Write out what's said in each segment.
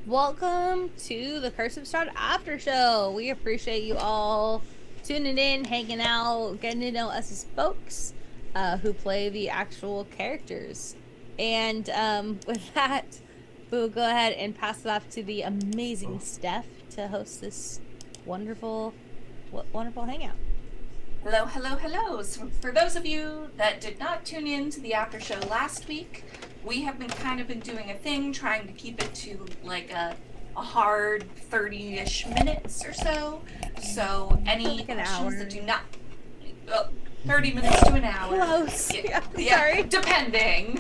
Welcome to the Curse of Strahd Aftershow. We appreciate you all tuning in, hanging out, getting to know us as folks who play the actual characters. And with that, we'll go ahead and pass it off to the amazing Steph to host this wonderful, wonderful hangout. Hello, hello, hello. So for those of you that did not tune in to the after show last week, we have been doing a thing trying to keep it to like a hard 30-ish minutes or so. So any Like an questions hour. that do not 30 minutes to an hour. Close. Yeah, Yeah, yeah, sorry. depending.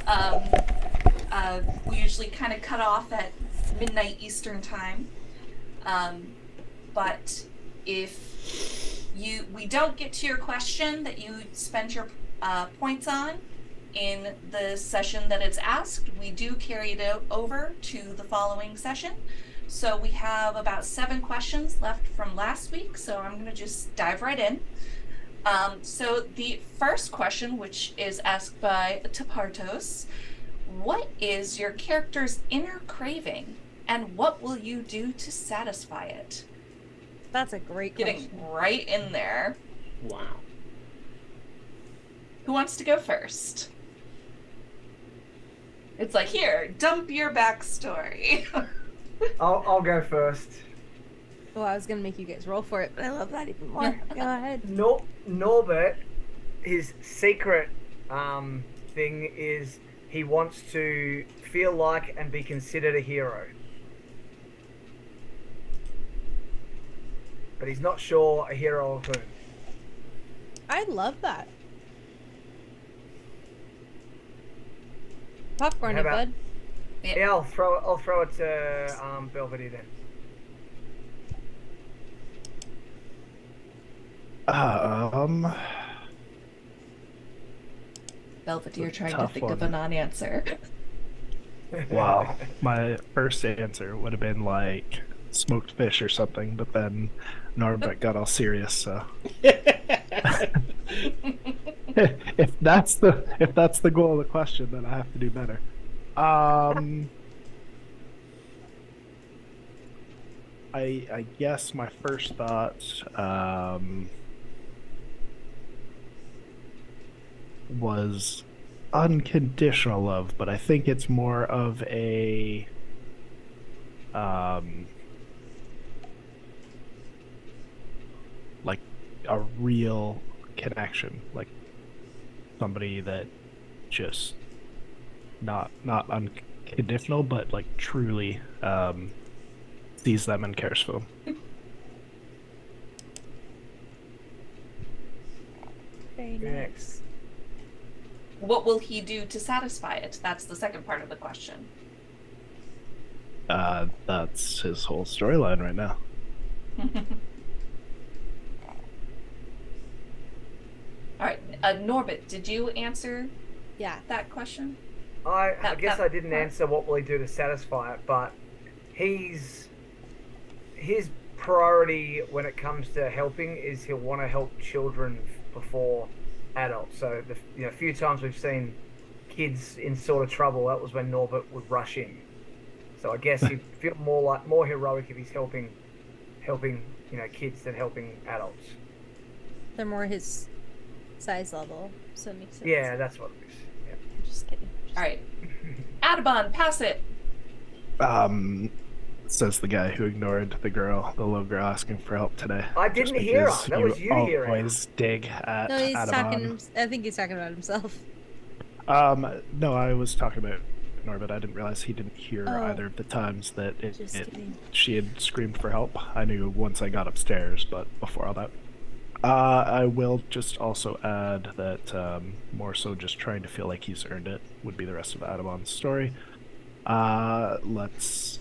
Um, we usually kind of cut off at midnight Eastern time. But if we don't get to your question that you spent your points on in the session that it's asked, we do carry it over to the following session. So we have about 7 questions left from last week, so I'm going to just dive right in. So the first question, which is asked by Tapartos, what is your character's inner craving, and what will you do to satisfy it? That's a great Getting question. right in there. Wow. Who wants to go first? It's like, here, dump your backstory. I'll go first. Well, I was gonna make you guys roll for it, but I love that even more. Go ahead. Norbert, his secret thing is he wants to feel like and be considered a hero. But he's not sure a hero of whom. I love that. Popcorn How it, about bud. yeah, I'll throw it to Belvedere then. Um, Belvedere trying to Tough think of a one. non-answer. Wow. My first answer would have been like smoked fish or something, but then Norbert got all serious, so if that's the goal of the question, then I have to do better. Um, I guess my first thought was unconditional love, but I think it's more of um like a real connection, like somebody that just not unconditional, but like truly sees them and cares for them. Very Next. nice. What will he do to satisfy it? That's the second part of the question. That's his whole storyline right now. All right, Norbit, did you answer Yeah. that question? I guess That I didn't part? answer what will he do to satisfy it, but he's his priority when it comes to helping is he'll want to help children before adults. So the few times we've seen kids in sort of trouble, that was when Norbert would rush in. So I guess he'd feel more heroic if he's helping kids than helping adults. They're more his size level, so it makes sense. Yeah, that's what it is. I'm just kidding. All right, Adabon, pass it. Um, says the guy who ignored the little girl asking for help today. I Just didn't hear her. because That you was you hearing her. always dig at No, he's Adamon. talking. I think he's talking about himself. No, I was talking about Norbert. I didn't realize he didn't hear Oh, either of the times that just kidding. she had screamed for help. I knew once I got upstairs, but before all that. I will just also add that more so just trying to feel like he's earned it would be the rest of Adamon's story. Let's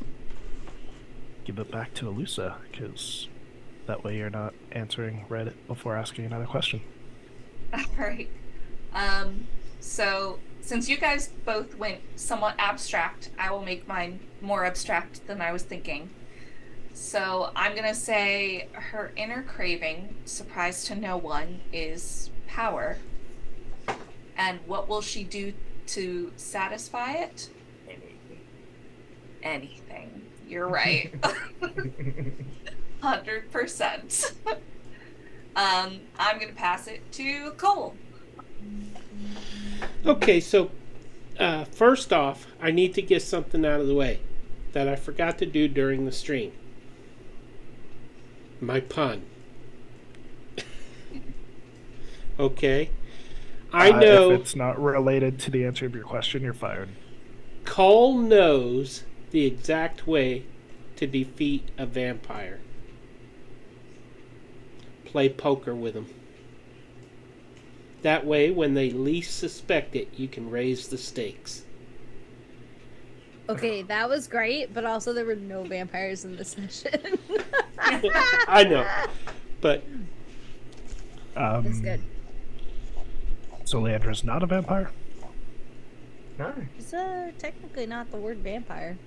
give it back to Alusa, because that way you're not answering right before asking another question. All right. So since you guys both went somewhat abstract, I will make mine more abstract than I was thinking. So I'm gonna say her inner craving, surprise to no one, is power. And what will she do to satisfy it? anything. You're right. 100%. I'm going to pass it to Cole. Okay, so first off, I need to get something out of the way that I forgot to do during the stream. My pun. Okay. I know If it's not related to the answer of your question, you're fired. Cole knows the exact way to defeat a vampire. Play poker with him. That way, when they least suspect it, you can raise the stakes. Okay, that was great, but also there were no vampires in this session. I know, but That's good. So Leandra's not a vampire? No. It's technically not the word vampire.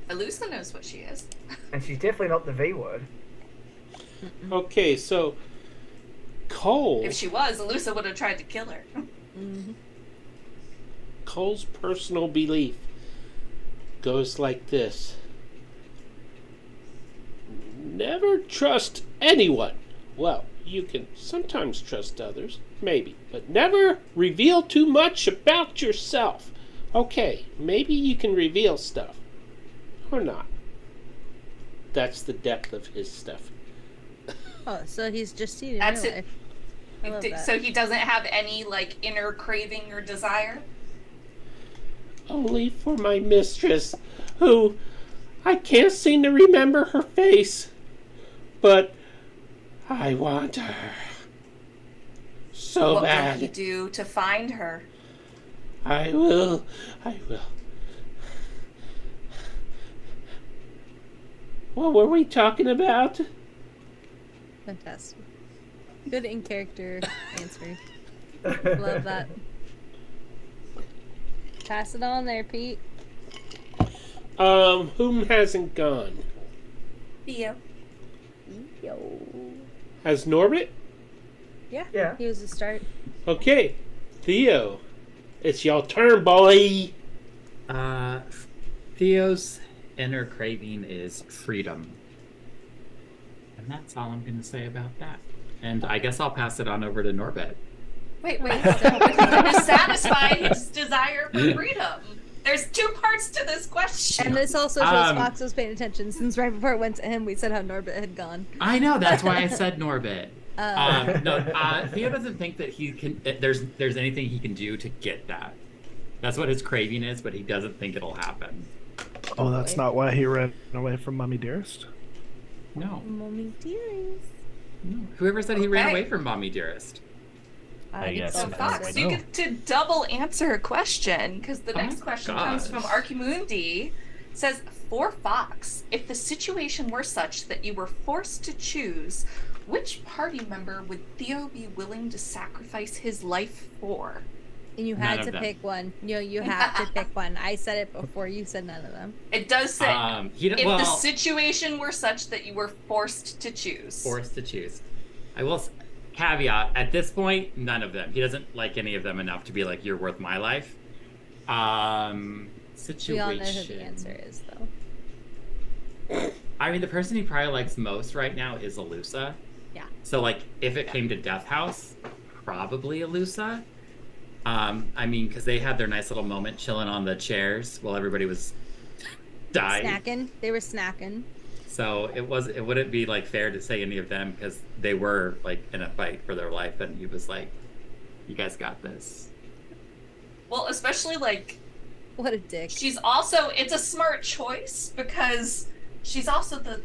Alusa knows what she is. And she's definitely not the V word. okay, so Cole. If she was, Alusa would have tried to kill her. Mm-hmm. Cole's personal belief goes like this: never trust anyone. Well, you can sometimes trust others, maybe, but never reveal too much about yourself. Okay, maybe you can reveal stuff, or not. That's the depth of his stuff. Oh, so he's just seen it. That's in it. real life. I love that. So he doesn't have any, like, inner craving or desire? Only for my mistress, who I can't seem to remember her face, but I want her so What bad. will he do to find her? I will. What were we talking about? Fantastic. Good in character answer. Love that. Pass it on there, Pete. Whom hasn't gone? Theo. Yo. Has Norbit? Yeah. Yeah. He was a start. Okay, Theo, it's your turn, boy. Theo's inner craving is freedom. And that's all I'm going to say about that. And I guess I'll pass it on over to Norbit. Wait. To satisfy his desire for freedom. There's two parts to this question. And this also shows Fox was paying attention, since right before it went to him, we said how Norbit had gone. I know, that's why I said Norbit. Theo doesn't think that he can. There's anything he can do to get that. That's what his craving is, but he doesn't think it'll happen. Oh, that's not why he ran away from Mommy Dearest? No. Mommy dearest. No. Whoever said he ran Okay. away from Mommy Dearest? I guess So I Fox, know. you get to double answer a question, because the Oh next my question gosh. comes from Archimundi. It says, for Fox, if the situation were such that you were forced to choose, which party member would Theo be willing to sacrifice his life for? And you None had of to them. pick one. You have to pick one. I said it before, you said none of them. It does say, if the Well, situation were such that you were forced to choose. forced to choose. I will caveat, at this point, none of them. He doesn't like any of them enough to be like, you're worth my life. Situation. We all know who the answer is, though. I mean, the person he probably likes most right now is Alusa. Yeah. So, like, if it came to Death House, probably Alusa. I mean, because they had their nice little moment chilling on the chairs while everybody was dying. Snacking. They were snacking. So it wouldn't be like fair to say any of them because they were like in a fight for their life, and he was like, "You guys got this." Well, especially like, What a dick. it's a smart choice because she's also the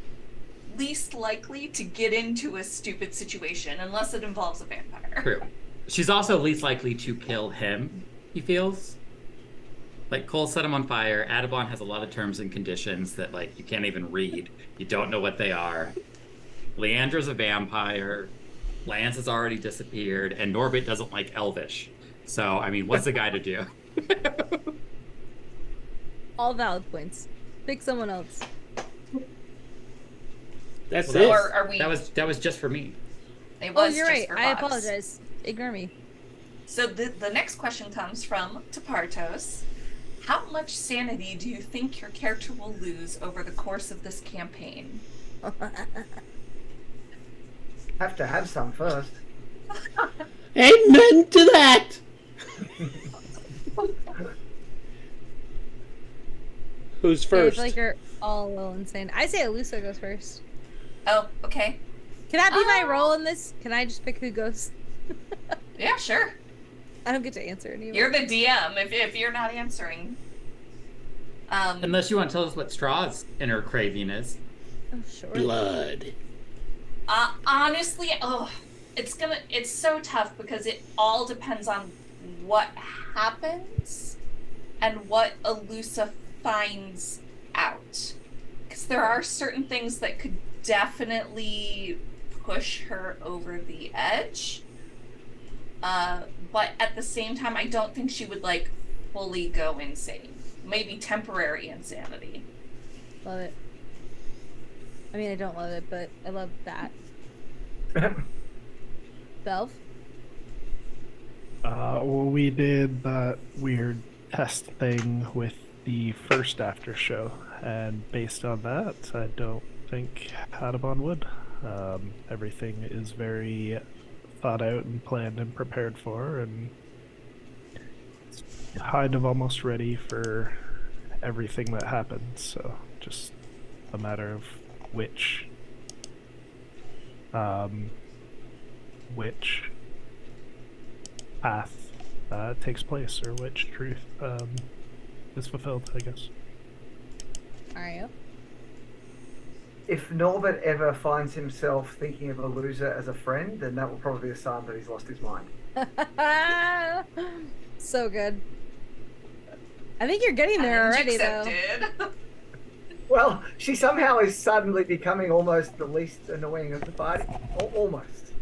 least likely to get into a stupid situation unless it involves a vampire. True. She's also least likely to kill him, he feels. Like, Cole set him on fire. Adabon has a lot of terms and conditions that, like, you can't even read. You don't know what they are. Leandra's a vampire. Lance has already disappeared. And Norbit doesn't like Elvish. So, I mean, what's the guy to do? All valid points. Pick someone else. That's Well, it. Are we? That was just for me. It Oh, was you're just right. for I Fox. apologize. Ignore me. So the next question comes from Tapartos. How much sanity do you think your character will lose over the course of this campaign? Have to have some first. Amen to that. Who's I first? feel like you're all a little insane. I say Alusa goes first. Oh, okay. Can that be my role in this? Can I just pick who goes? Yeah, sure. I don't get to answer anymore. You're the DM if you're not answering. Unless you want to tell us what Strahd's inner craving is. Oh, sure. Blood. Honestly, it's so tough because it all depends on what happens and what Alusa finds out. Because there are certain things that could definitely push her over the edge. But at the same time, I don't think she would like fully go insane. Maybe temporary insanity. Love it. I mean, I don't love it, but I love that. Belv? We did that weird test thing with the first after show, and based on that, I don't think Hadabon would. Everything is very thought out and planned and prepared for, and it's kind of almost ready for everything that happens. So just a matter of which path takes place, or which truth is fulfilled, I guess. Mario? If Norbert ever finds himself thinking of a loser as a friend, then that will probably be a sign that he's lost his mind. So good. I think you're getting there already, though. Well, she somehow is suddenly becoming almost the least annoying of the party. Almost.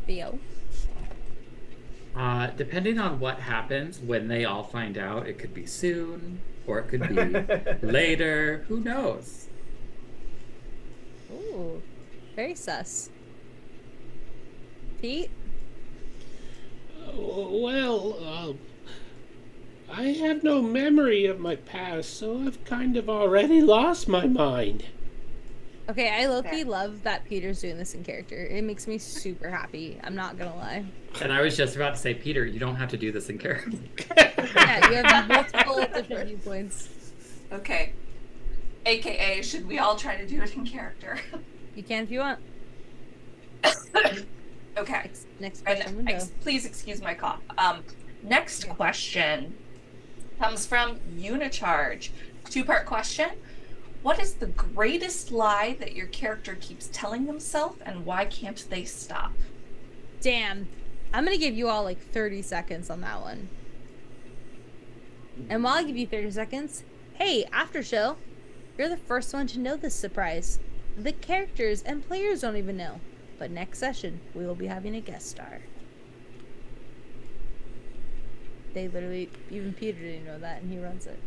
Theo? Depending on what happens when they all find out, it could be soon or it could be later. Who knows? Ooh, very sus. Pete? Well, I have no memory of my past, so I've kind of already lost my mind. Okay, I low-key love that Peter's doing this in character. It makes me super happy. I'm not gonna lie. And I was just about to say, Peter, you don't have to do this in character. Yeah, you have multiple different viewpoints. Okay. AKA, should we all try to do it in character? You can if you want. Okay. Next question window. Please excuse my cough. Next question comes from Unicharge. Two-part question. What is the greatest lie that your character keeps telling themselves, and why can't they stop? Damn. I'm gonna give you all like 30 seconds on that one. And while I give you 30 seconds, hey, after show, you're the first one to know this surprise. The characters and players don't even know. But next session, we will be having a guest star. They literally, even Peter didn't know that, and he runs it.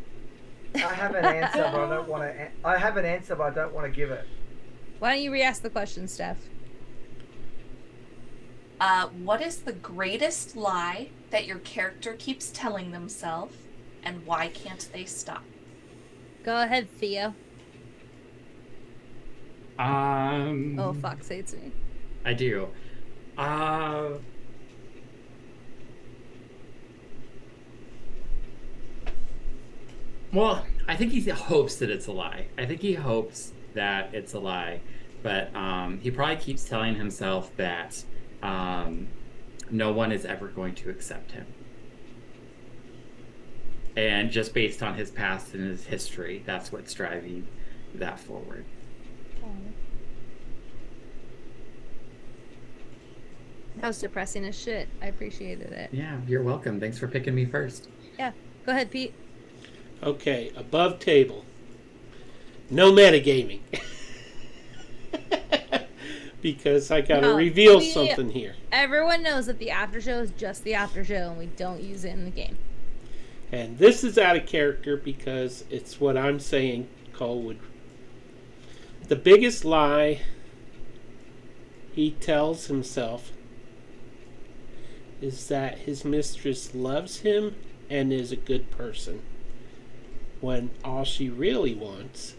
I have an answer, but I don't want to. I have an answer, but I don't want to give it. Why don't you re-ask the question, Steph? What is the greatest lie that your character keeps telling themselves, and why can't they stop? Go ahead, Theo. Oh, fuck, say it to me. I do. Well, I think he hopes that it's a lie. I think he hopes that it's a lie, but he probably keeps telling himself that no one is ever going to accept him. And just based on his past and his history, that's what's driving that forward. That was depressing as shit. I appreciated it. Yeah, you're welcome. Thanks for picking me first. Yeah, go ahead, Pete. Okay, above table. No metagaming. Because I gotta reveal something here. Everyone knows that the after show is just the after show, and we don't use it in the game. And this is out of character because it's what I'm saying Cole would. The biggest lie he tells himself is that his mistress loves him and is a good person, when all she really wants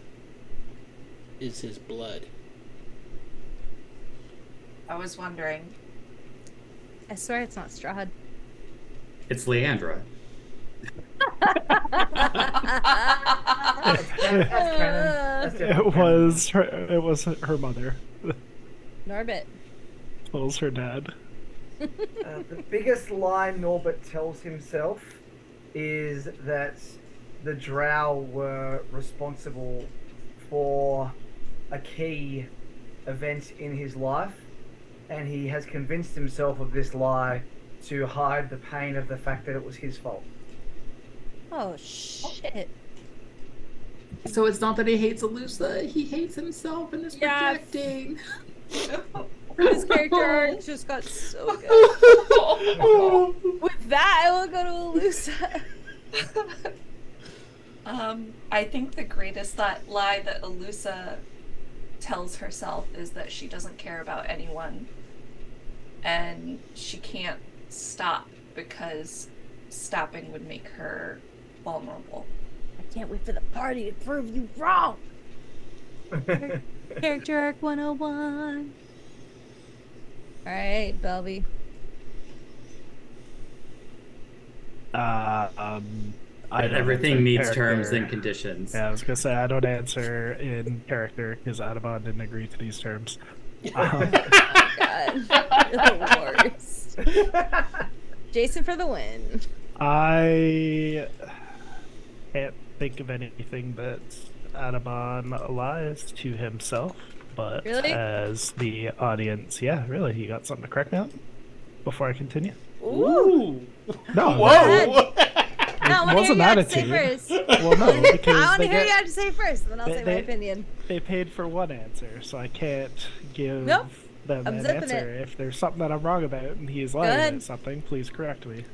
is his blood. I was wondering. I swear it's not Strahd. It's Leandra. That's canon. That's It definitely was her. It was her mother. Norbit. It was her dad. The biggest lie Norbert tells himself is that the Drow were responsible for a key event in his life, and he has convinced himself of this lie to hide the pain of the fact that it was his fault. Oh shit. So it's not that he hates Alusa, he hates himself and is Yeah. projecting. His character arc just got so good. With that, I will go to Alusa. I think the greatest lie that Alusa tells herself is that she doesn't care about anyone, and she can't stop because stopping would make her vulnerable. I can't wait for the party to prove you wrong. Character arc 101. All right, Belby. I don't Everything answer needs character. terms and conditions. Yeah, I was gonna say I don't answer in character because Adabon didn't agree to these terms. God, you're the worst. Jason for the win. I can't think of anything that Adabon lies to himself, but Really? as the audience, yeah, really, you got something to correct me on before I continue? Ooh. No, Whoa. No, I want to hear wasn't you have to say attitude. first. Well, no, because I want to they hear you get, have to say first, and then I'll say my they- opinion. they paid for one answer, so I can't give Nope. them I'm an zipping answer. it. If there's something that I'm wrong about and he's lying ahead. about something, please correct me.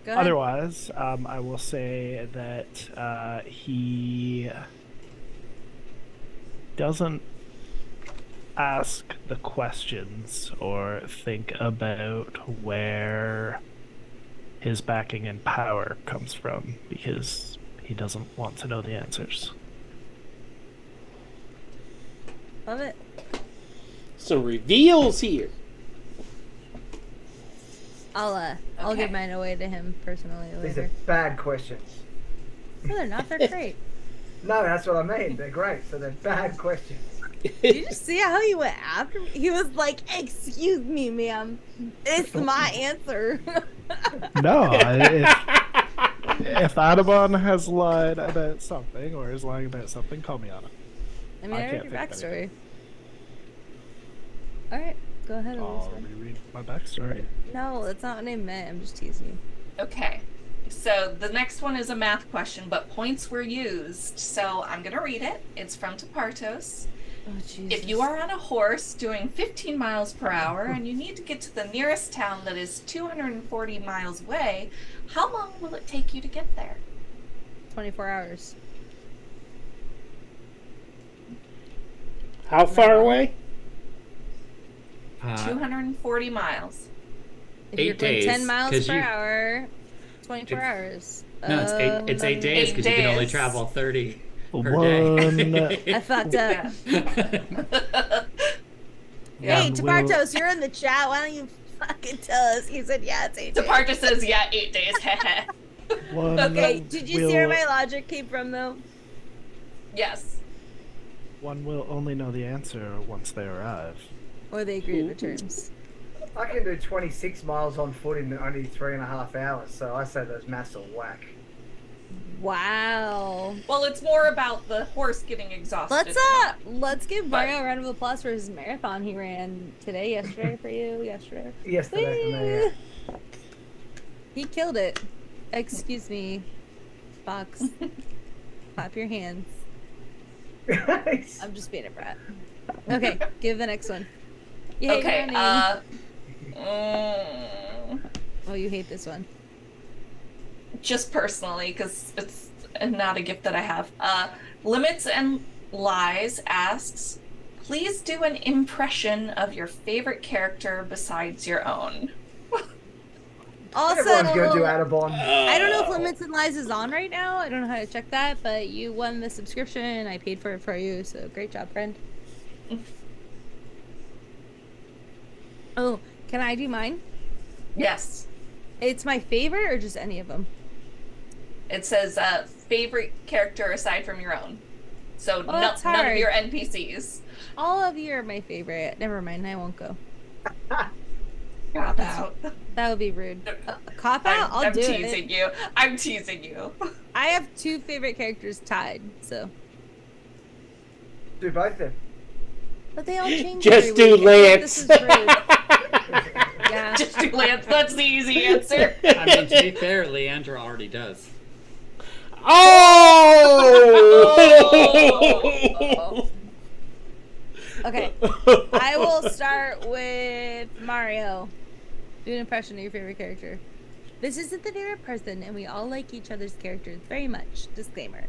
Go ahead. Otherwise, I will say that he doesn't ask the questions or think about where his backing and power comes from because he doesn't want to know the answers. Love it. Some reveals here. I'll Okay. give mine away to him personally These are later. bad questions. No, they're not. They're great. No, that's what I mean. They're great, so they're bad questions. Did you just see how he went after me? He was like, "Excuse me, ma'am. It's my answer." No, if Adabon has lied about something or is lying about something, call me on it. I mean, I I read can't your think of backstory. All right, go ahead. I'll Elizabeth. reread my backstory. No, that's not what I meant. I'm just teasing you. Okay. So the next one is a math question, but points were used. So I'm going to read it. It's from Tapartos. Oh, Jesus. If you are on a horse doing 15 miles per hour and you need to get to the nearest town that is 240 miles away, how long will it take you to get there? 24 hours. How far away? 240 miles. If 8 you're going days, 10 miles 'cause per you- hour, 24 It's- hours. No, it's 8 days because you can only days. travel 30 per One- day. I fucked up. Yeah. Hey, Will- Tapartos, you're in the chat. Why don't you fucking tell us? You said, yeah, it's 8 days. Tapartos says, yeah, 8 days. One Okay, did you see where will- my logic came from, though? Yes. One will only know the answer once they arrive. Or they agree to the terms. I can do 26 miles on foot in only 3.5 hours, so I say those maths are whack. Wow. Well, it's more about the horse getting exhausted. Let's give Mario a round of applause for his marathon he ran today, yesterday for you, yesterday. Yesterday for me, yeah. He killed it. Excuse me, Fox. Clap your hands. I'm just being a brat. Okay, give the next one. You hate Okay. running. Mm, Oh, you hate this one. just personally, because it's not a gift that I have. Limits and Lies asks, please do an impression of your favorite character besides your own. Everyone's gonna do Also, Adabon. I don't know if Limits and Lies is on right now. I don't know how to check that, but you won the subscription. I paid for it for you, so great job, friend. Oh, can I do mine? Yes. It's my favorite or just any of them? It says favorite character aside from your own. So that's none of hard. your NPCs. All of you are my favorite. Never mind, I won't go. Cop out. That would be rude. Cop out? I'll I'm do teasing it. you. I'm teasing you. I have 2 favorite characters tied, so. Do both then. But they all change. Just every do week. I feel like Lance. This is rude. Yeah. Just do Lance. That's the easy answer. I mean, to be fair, Leandra already does. Oh! Okay. I will start with Mario. Do an impression of your favorite character. This isn't the favorite person, and we all like each other's characters very much. Disclaimer.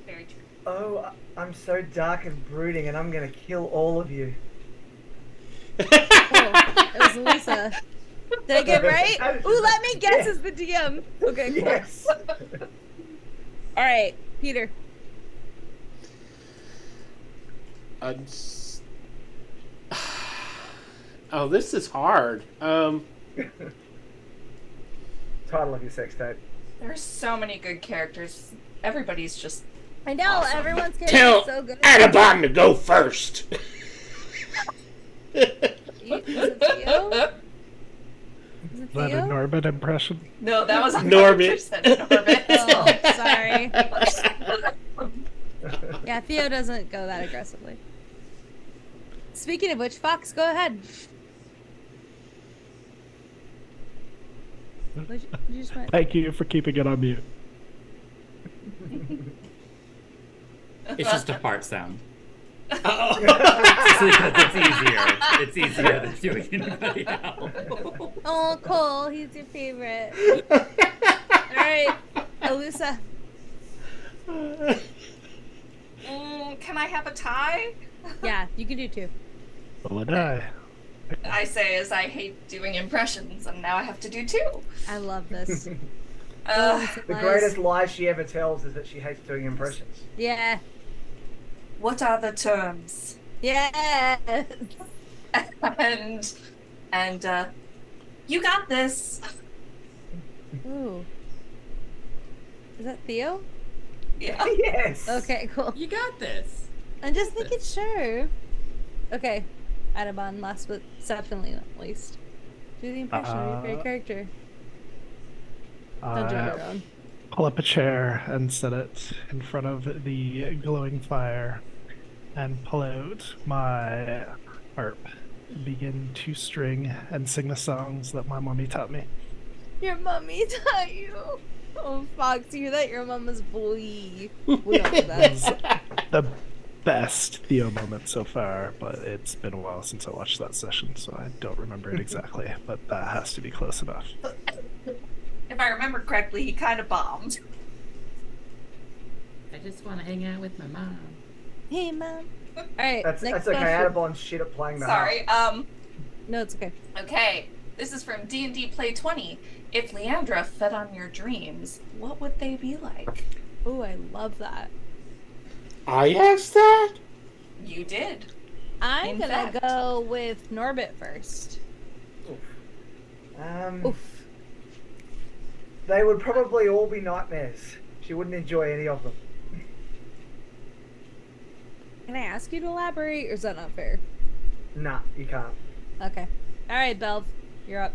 Very true. Oh, I'm so dark and brooding, and I'm gonna kill all of you. Oh, it was Lisa. Did I get it right? Ooh, let me guess Yeah. as the DM. Okay, cool. Yes. All right, Peter. Oh, this is hard. Title of your sex tape. There's so many good characters. Everybody's just I know Awesome. everyone's character Tell is so good. Adabon to go first. Is it Theo? Is it Is that a Theo? Norbit impression? no. That was Norbit. 100% Norbit. Oh, sorry. Yeah, Theo doesn't go that aggressively. Speaking of which, Fox, go ahead. You just went. Thank you for keeping it on mute. It's just a fart sound. Oh. Because it's easier. It's easier than doing anybody else. Oh, Cole, he's your favorite. All right, Alusa. Can I have a tie? Yeah, you can do 2. Will it die? I say as I hate doing impressions, and now I have to do 2. I love this. The greatest lie she ever tells is that she hates doing impressions. Yeah. What are the terms? Yeah. and you got this. Ooh. Is that Theo? Yeah. Yes. Okay, cool. You got this. I'm just making sure. Okay. Adabon, last but definitely not least. Do the impression of your favorite character. Don't do it your own. Pull up a chair and set it in front of the glowing fire and pull out my harp. Begin to string and sing the songs that my mommy taught me. Your mommy taught you. Oh, Fox, you hear that? Your mama's boy. We don't do that. The best Theo moment so far, but it's been a while since I watched that session, so I don't remember it exactly, but that has to be close enough. If I remember correctly, he kind of bombed. I just want to hang out with my mom. Hey, mom. All right. That's next okay. question. Adabon's shit at playing the Sorry. harp. No, it's okay. Okay. This is from D&D Play 20. If Leandra fed on your dreams, what would they be like? Oh, I love that. I asked that? You did. I'm In gonna fact. go with Norbit first. Oof. They would probably all be nightmares. She wouldn't enjoy any of them. Can I ask you to elaborate, or is that not fair? Nah, you can't. Okay. All right, Belv, you're up.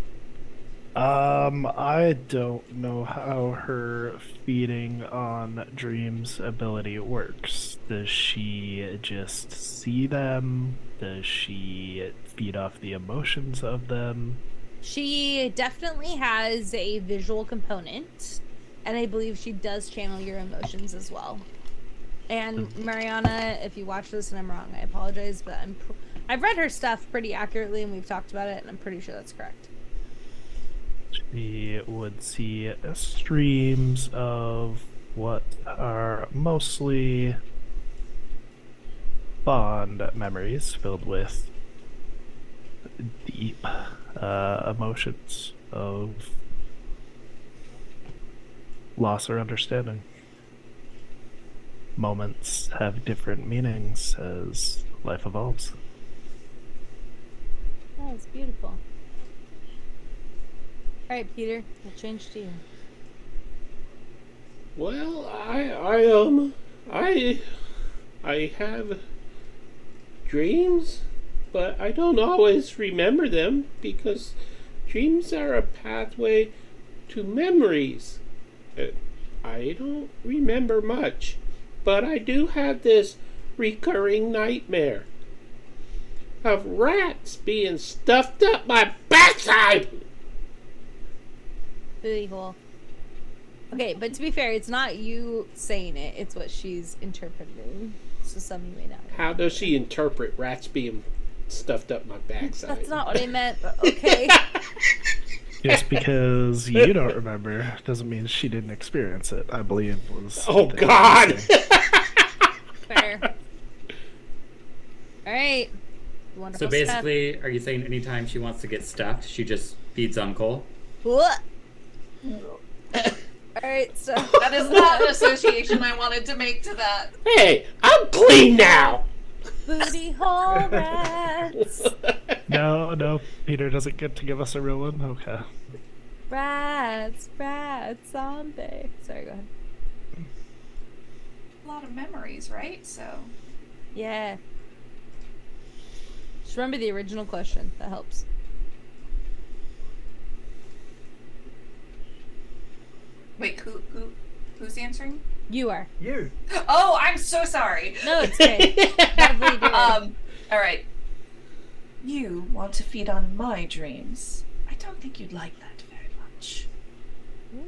I don't know how her feeding on dreams ability works. Does she just see them? Does she feed off the emotions of them? She definitely has a visual component, and I believe she does channel your emotions as well. And Mariana, if you watch this and I'm wrong, I apologize, but I've read her stuff pretty accurately, and we've talked about it, and I'm pretty sure that's correct. She would see streams of what are mostly fond memories filled with deep emotions. of loss or understanding. Moments have different meanings as life evolves. That was beautiful. All right, Peter, we'll change to you. Well, I have dreams, but I don't always remember them because dreams are a pathway to memories. I don't remember much, but I do have this recurring nightmare of rats being stuffed up my backside. Booty hole. Okay, but to be fair, it's not you saying it, it's what she's interpreting. So some you may not. How does she interpret rats being stuffed up my backside? That's not what I meant, but okay. Just because you don't remember doesn't mean she didn't experience it, I believe was. Oh, what they were God! saying. Fair. Alright. Wonderful So basically, are you saying anytime she wants to get stuffed, she just feeds on Cole? What? Alright, so That is not an association I wanted to make to that. Hey, I'm clean now! booty hole rats. No, Peter doesn't get to give us a real one? Okay. Rats, zombie. Sorry, go ahead. A lot of memories, right? So Yeah. Just remember the original question. That helps. wait, who's answering? You are. You. Oh, I'm so sorry. No, it's okay. Lovely doing. All right. You want to feed on my dreams. I don't think you'd like that very much.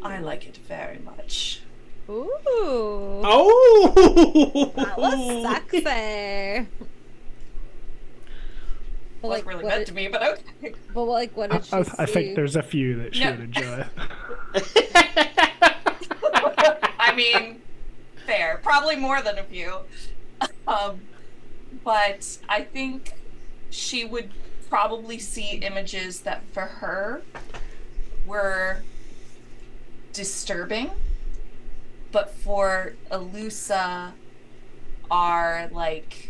I like it very much. Ooh. Oh! That was sexy. But Wasn't really meant to be, but okay. But like, what did she I think see? there's a few that she No. would enjoy. I mean, fair. Probably more than a few. But I think she would probably see images that for her were disturbing, but for Elusa are like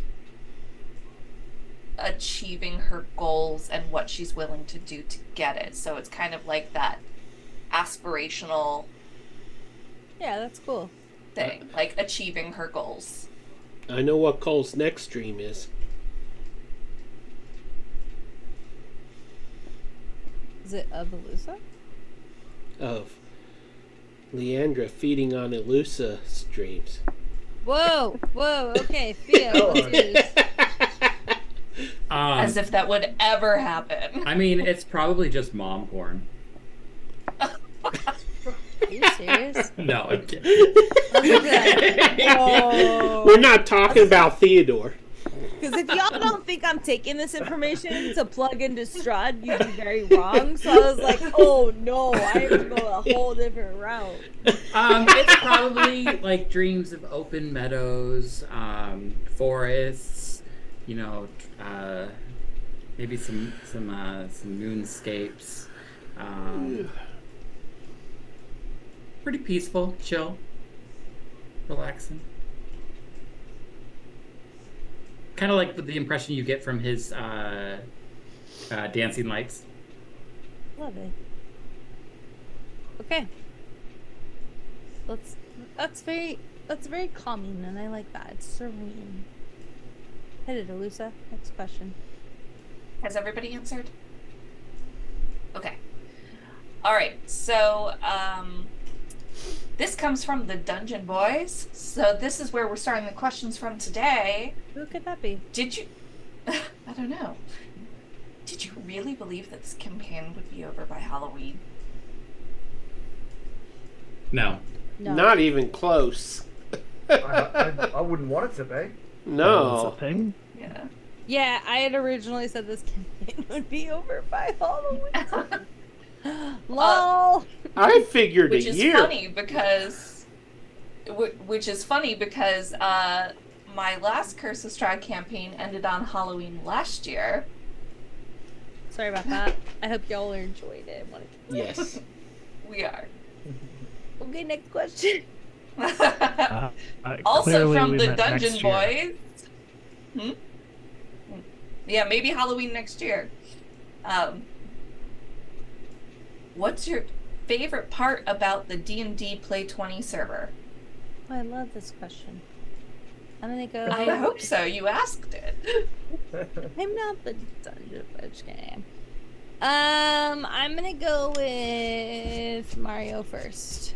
achieving her goals and what she's willing to do to get it. So it's kind of like that aspirational Yeah, that's cool. thing, like achieving her goals. I know what Cole's next dream is. Is it of Elusa? Of Leandra feeding on Elusa's dreams. Whoa, okay, Theo. Jeez. As if that would ever happen. I mean, it's probably just mom porn. Are you serious? No, I'm kidding. Oh. We're not talking about Theodore. Because if y'all don't think I'm taking this information to plug into Strahd, you'd be very wrong. So I was like, oh no, I have to go a whole different route. It's probably like dreams of open meadows, forests, you know, maybe some moonscapes. Pretty peaceful, chill, relaxing. Kind of like the impression you get from his dancing lights. Love it. Okay. That's very calming, and I like that. It's serene. Hit it, Elusa. Next question. Has everybody answered? Okay. All right. So, this comes from the Dungeon Boys. So this is where we're starting the questions from today. Who could that be? Did you... I don't know. Did you really believe that this campaign would be over by Halloween? No. No. Not even close. I wouldn't want it to be. That's a No. thing. Yeah. Yeah, I had originally said this campaign would be over by Halloween. Lol. I figured Which a is year. funny because... my last Curse of Strahd campaign ended on Halloween last year. Sorry about that. I hope y'all enjoyed it. Yes. We are. Okay, next question. Also Clearly from we the met Dungeon next year. Boys. Yeah, maybe Halloween next year. What's your favorite part about the D&D Play 20 server? Oh, I love this question. I'm gonna go. I hope so. You asked it. I'm not the dungeon witch game. I'm gonna go with Mario first.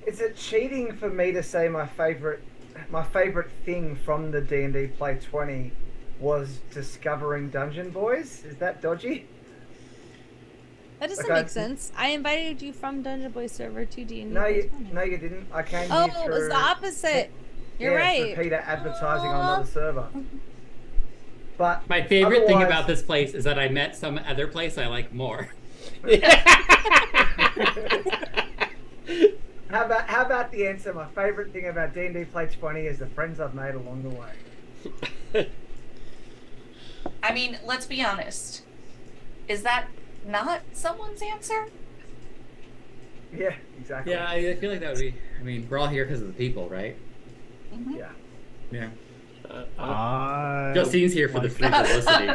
Is it cheating for me to say my favorite thing from the D&D Play 20 was discovering Dungeon Boys? Is that dodgy? That doesn't Okay. make sense. I invited you from Dungeon Boy server to D&D. No, you didn't. I came Oh, here it was the opposite. You're right. through Peter advertising on another server. But My favorite thing otherwise- about this place is that I met some other place I like more. How about the answer? My favorite thing about D&D Play 20 is the friends I've made along the way. I mean, let's be honest. Is that not someone's answer? Yeah, exactly. Yeah, I feel like that would be. I mean, we're all here because of the people, right? Mhm. Yeah. Yeah. Justine's here for the free publicity.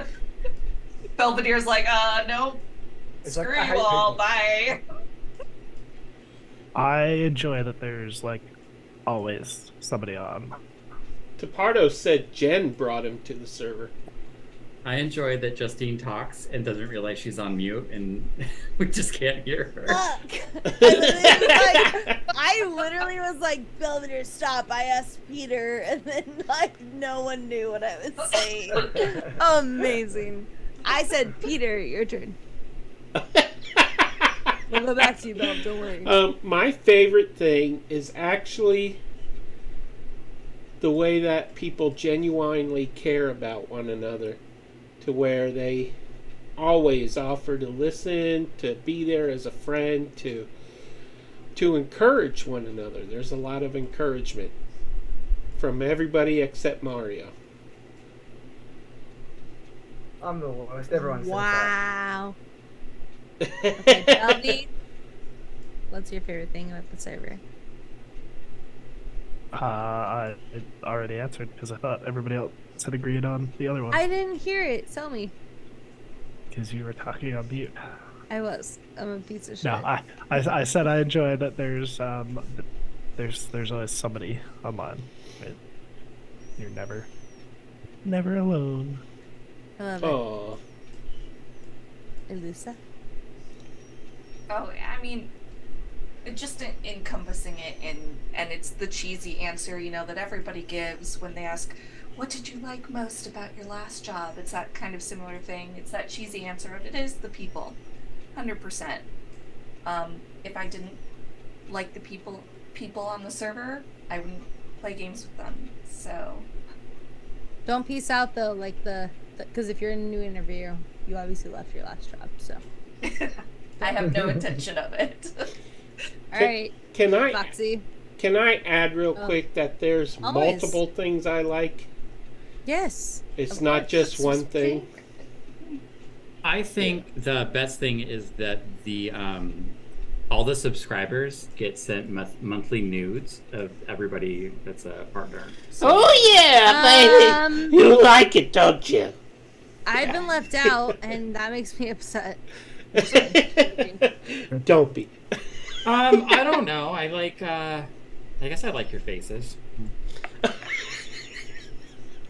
Belvedere's like, nope. It's like, Screw I you hate all. people. Bye. I enjoy that there's like always somebody on. Tapardo said Jen brought him to the server. I enjoy that Justine talks and doesn't realize she's on mute, and we just can't hear her. I literally was like, Belvedere, stop. I asked Peter, and then like no one knew what I was saying. Amazing. I said, Peter, your turn. We'll go back to you, Bel. Don't worry. My favorite thing is actually the way that people genuinely care about one another, to where they always offer to listen, to be there as a friend, to encourage one another. There's a lot of encouragement from everybody except Mario. I'm the worst. Everyone says that. Wow. Okay, Belby, what's your favorite thing about the server? I already answered because I thought everybody else had agreed on the other one. I didn't hear it. Tell me. Because you were talking on mute. I was. I'm a piece of shit. No, I said I enjoy that there's always somebody online. Right? You're never alone. I love it. Oh, Elusa? Oh, I mean, just encompassing it and it's the cheesy answer, that everybody gives when they ask, what did you like most about your last job? It's that kind of similar thing. It's that cheesy answer, and it is the people. 100%. If I didn't like the people on the server, I wouldn't play games with them. So Don't peace out though, like because if you're in a new interview, you obviously left your last job, so. I have no intention of it. All right, can I Foxy. add real quick that there's Always. multiple things I like? Yes. It's of not course. just one thing. I think the best thing is that the all the subscribers get sent monthly nudes of everybody that's a partner. So, Oh yeah, baby, you like it, don't you? I've been left out, and that makes me upset. Don't be. I don't know. I like. I guess I like your faces.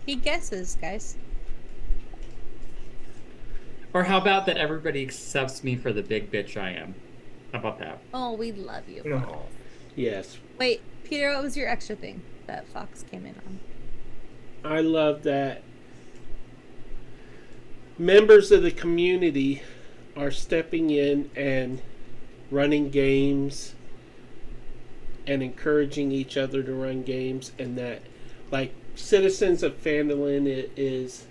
He guesses, guys. Or how about that everybody accepts me for the big bitch I am? How about that? Oh, we love you. No. Yes, Wait, Peter, what was your extra thing that Fox came in on? I love that members of the community are stepping in and running games and encouraging each other to run games, and that like Citizens of Phandalin is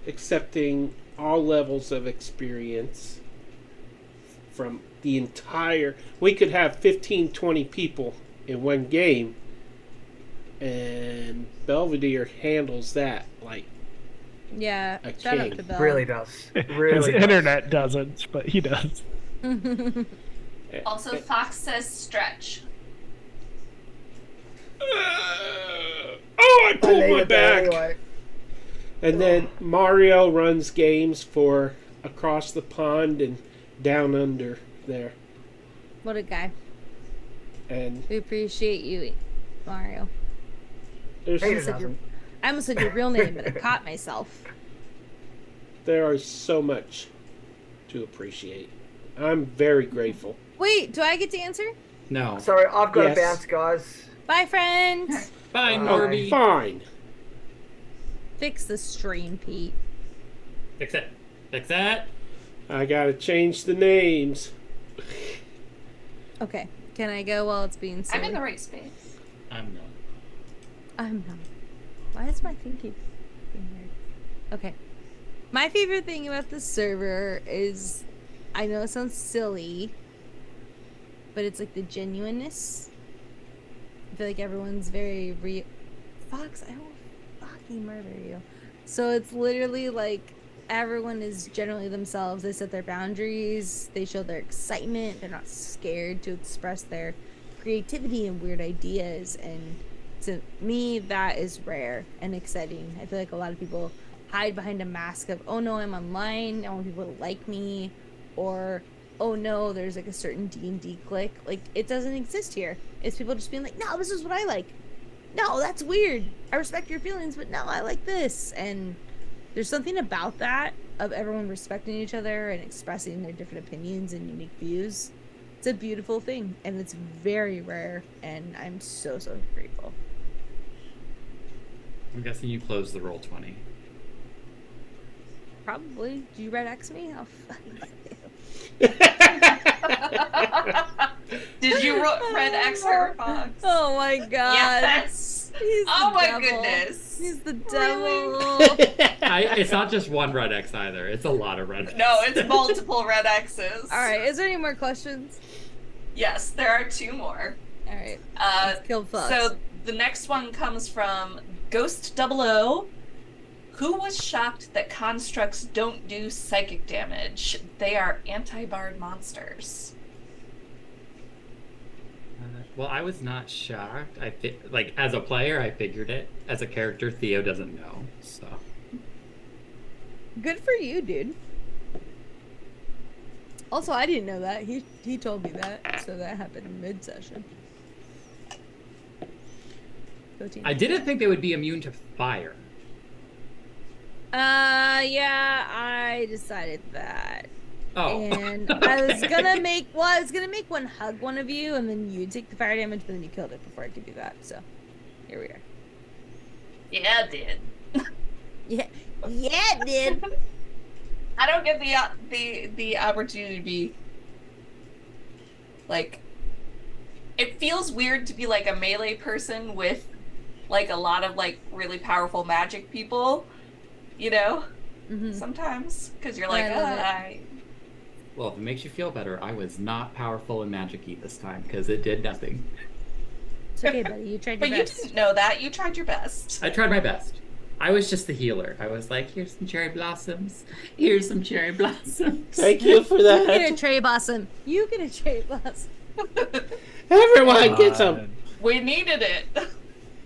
accepting all levels of experience from the entire. We could have 15, 20 people in one game, and Belvedere handles that like Yeah. A Shout out king. to Bill. Really does. His Really does. internet doesn't, but he does. Also, Fox says stretch. Oh, I I pulled leave my it there back. anyway. And then Mario runs games for across the pond and down under there. What a guy. And We appreciate you, Mario. there's Hey, I almost said your real name, but I caught myself. there is so much to appreciate. I'm very grateful. Wait, do I get to answer? No. Sorry, I've got Yes. to bounce, guys. Bye, friends. Bye, Bye. Norby. Fine. Fix the stream, Pete. Fix it. Fix it. I gotta change the names. Okay, can I go while it's being silly? I'm in the right space. I'm not. I'm not. Why is my thing keep being weird? Okay. My favorite thing about this server is, I know it sounds silly, but it's like the genuineness. I feel like everyone's very real. Fox, I will fucking murder you. So it's literally like everyone is generally themselves. They set their boundaries. They show their excitement. They're not scared to express their creativity and weird ideas. And to me, that is rare and exciting. I feel like a lot of people hide behind a mask of, oh no, I'm online, I want people to like me, or oh no, there's like a certain D&D clique. Like, it doesn't exist here. It's people just being like, no, this is what I like. No, that's weird. I respect your feelings, but no, I like this. And there's something about that, of everyone respecting each other and expressing their different opinions and unique views. It's a beautiful thing, and it's very rare, and I'm so, so grateful. I'm guessing you closed the roll 20. Probably. Do you red X me? I'll Did you red X her, Fox? Oh my god. Yes. He's Oh the my devil. goodness. He's the Really? devil. It's not just one red X either. It's a lot of red X. No, it's multiple red X's. Alright, is there any more questions? Yes, there are two more. Alright. Uh, Let's kill Fox. So the next one comes from Ghost 00. Who was shocked that constructs don't do psychic damage? They are anti-bard monsters. Well, I was not shocked. Like as a player, I figured it. As a character, Theo doesn't know. So Good for you, dude. Also, I didn't know that. He told me that, so that happened mid-session. Go team. I didn't think they would be immune to fire. Yeah, I decided that. Oh. And I was gonna make one hug one of you, and then you take the fire damage, but then you killed it before I could do that. So here we are. Yeah, dude. Yeah, dude. I don't get the opportunity to be like. It feels weird to be like a melee person with like a lot of like really powerful magic people, you know. Sometimes because you're like, I love it. Well, if it makes you feel better, I was not powerful in Magic-y this time because it did nothing. It's okay, buddy. You tried your But you best. didn't know that. You tried your best. I tried my best. I was just the healer. I was like, here's some cherry blossoms. Here's some cherry blossoms. Thank you for You get a that. cherry blossom. You get a cherry blossom. Everyone gets them. We needed it.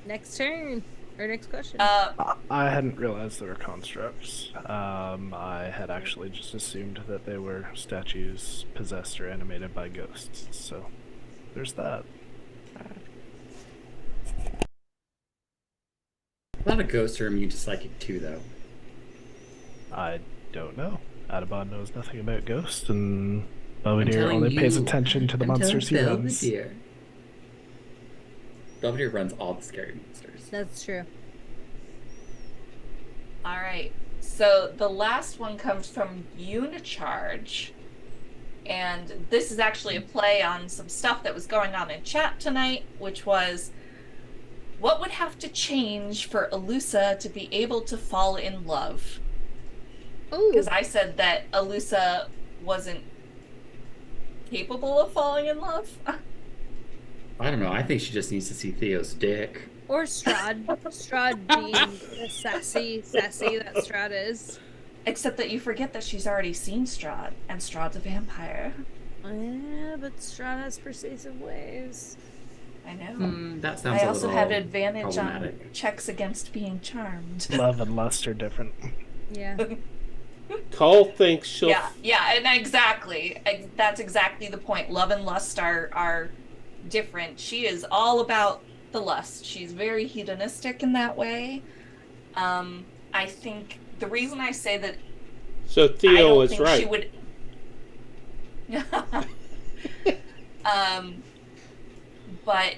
Next turn. Or next question. I hadn't realized they were constructs. I had actually just assumed that they were statues possessed or animated by ghosts. So there's that. A lot of ghosts are immune to psychic too, though. I don't know. Adabon knows nothing about ghosts, and I'm Belvedere telling only pays you. attention to the I'm monsters he telling runs. Belvedere. Belvedere runs all the scary monsters. That's true. All right. So the last one comes from Unicharge. And this is actually a play on some stuff that was going on in chat tonight, which was what would have to change for Alusa to be able to fall in love? Ooh. Because I said that Alusa wasn't capable of falling in love. I don't know. I think she just needs to see Theo's dick. Or Strahd. Strahd being the sassy that Strahd is. Except that you forget that she's already seen Strahd, and Strahd's a vampire. Yeah, but Strahd has persuasive ways. I know. That sounds I a also little have advantage on problematic. checks against being charmed. Love and lust are different. Yeah. Cole thinks she'll. Yeah, and exactly. That's exactly the point. Love and lust are different. She is all about the lust. She's very hedonistic in that way. I think the reason I say that So I Theo don't was think right. she would. But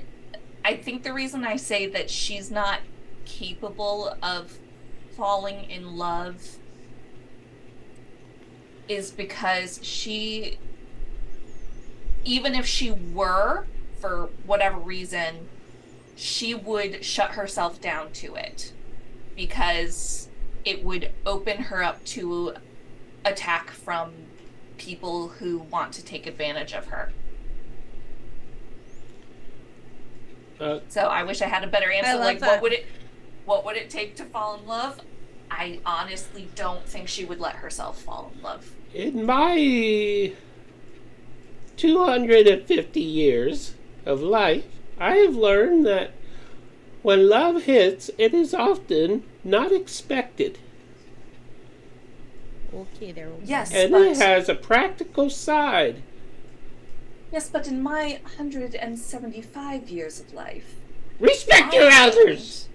I think the reason I say that she's not capable of falling in love is because she, even if she were, for whatever reason, she would shut herself down to it because it would open her up to attack from people who want to take advantage of her. So I wish I had a better answer. Like, that. what would it take to fall in love? I honestly don't think she would let herself fall in love. In my 250 years of life, I have learned that when love hits, it is often not expected. Okay, there. Yes, And but it has a practical side. yes, but in my 175 years of life, Respect your elders!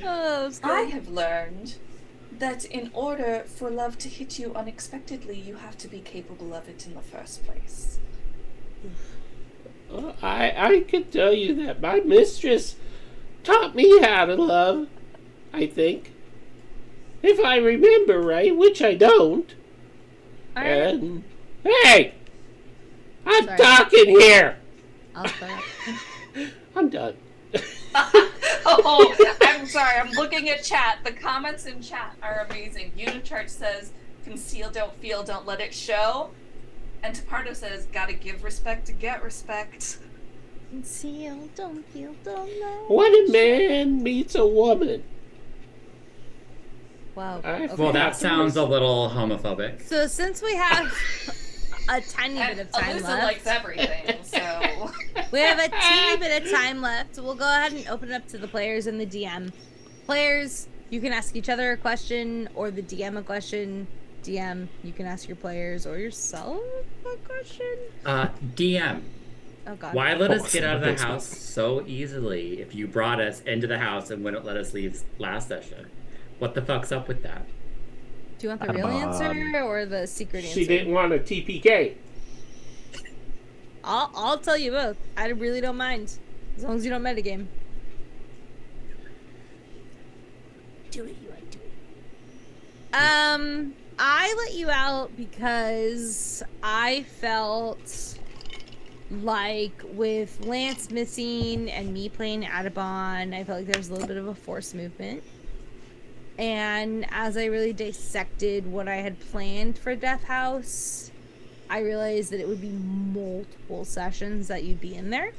Oh, I have learned that in order for love to hit you unexpectedly, you have to be capable of it in the first place. I can tell you that my mistress taught me how to love, I think. If I remember right, which I don't. And, hey! I'm Sorry. talking here! I'll start. I'm done. Oh, I'm sorry. I'm looking at chat. The comments in chat are amazing. Unichurch says, conceal, don't feel, don't let it show. And Tapardo says, gotta give respect to get respect. Conceal, don't feel, don't know. When a man meets a woman. Wow. I- Well, that sounds a little homophobic. So since we have a tiny bit of time Alyssa left, likes everything, so... we have a teeny bit of time left. We'll go ahead and open it up to the players and the DM. Players, you can ask each other a question or the DM a question. DM, you can ask your players or yourself a question. DM, Oh god. why let us Oh, get out of the basement. house so easily if you brought us into the house and wouldn't let us leave last session? What the fuck's up with that? Do you want the real answer or the secret answer? She didn't want a TPK. I'll tell you both. I really don't mind. As long as you don't metagame. Do it, you do it. I let you out because I felt like with Lance missing and me playing Audubon, I felt like there was a little bit of a force movement. And as I really dissected what I had planned for Death House, I realized that it would be multiple sessions that you'd be in there,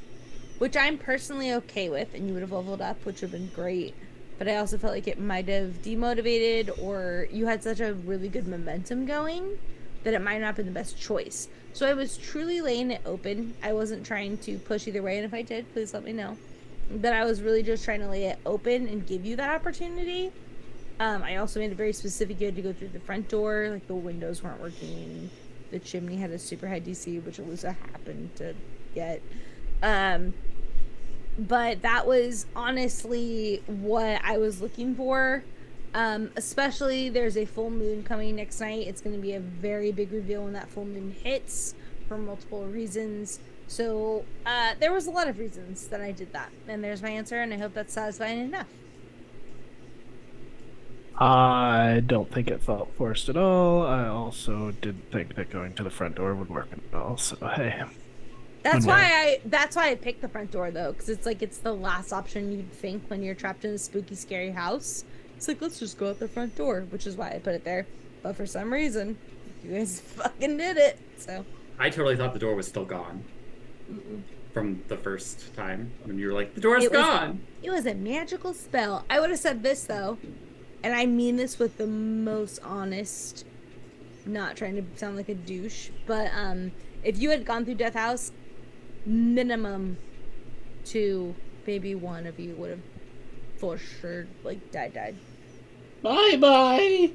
which I'm personally okay with, and you would have leveled up, which would have been great. But I also felt like it might have demotivated, or you had such a really good momentum going that it might not have been the best choice. So I was truly laying it open. I wasn't trying to push either way, and if I did, please let me know. But I was really just trying to lay it open and give you that opportunity. I also made it very specific. You had to go through the front door, like the windows weren't working. The chimney had a super high DC, which Alyssa happened to get. But that was honestly what I was looking for. Especially there's a full moon coming next night. It's going to be a very big reveal when that full moon hits for multiple reasons. So there was a lot of reasons that I did that. And there's my answer, and I hope that's satisfying enough. I don't think it felt forced at all. I also didn't think that going to the front door would work at all. So hey, That's why I picked the front door though, because it's the last option you'd think when you're trapped in a spooky, scary house. It's like, let's just go out the front door, which is why I put it there. But for some reason, you guys fucking did it. So I totally thought the door was still gone. from the first time when you were like, the door's It was- gone. It was a magical spell. I would have said this though, and I mean this with the most honest, not trying to sound like a douche, but if you had gone through Death House, minimum 2, maybe 1 of you would have for sure like died. Bye.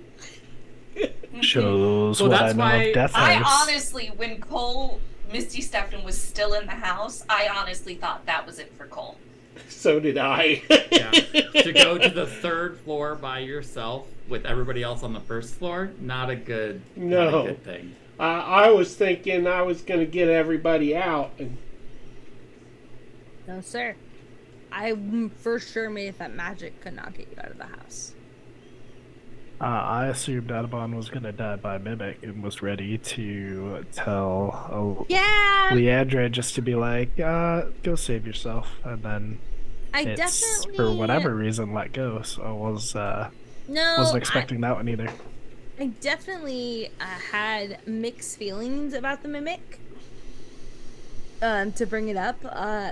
Shows Well, what I that's know why of Death I House. honestly, when Cole, Misty stepped and was still in the house, I honestly thought that was it for Cole. So did I. Yeah. To go to the 3rd floor by yourself with everybody else on the 1st floor, not a good thing. I was thinking I was going to get everybody out. And No, sir. I for sure made that magic could not get you out of the house. I assumed Adabon was going to die by mimic and was ready to tell Yeah, Leandra just to be like, go save yourself. And then I it's, definitely for whatever reason, let go. So I wasn't expecting that one either. I definitely had mixed feelings about the mimic. To bring it up,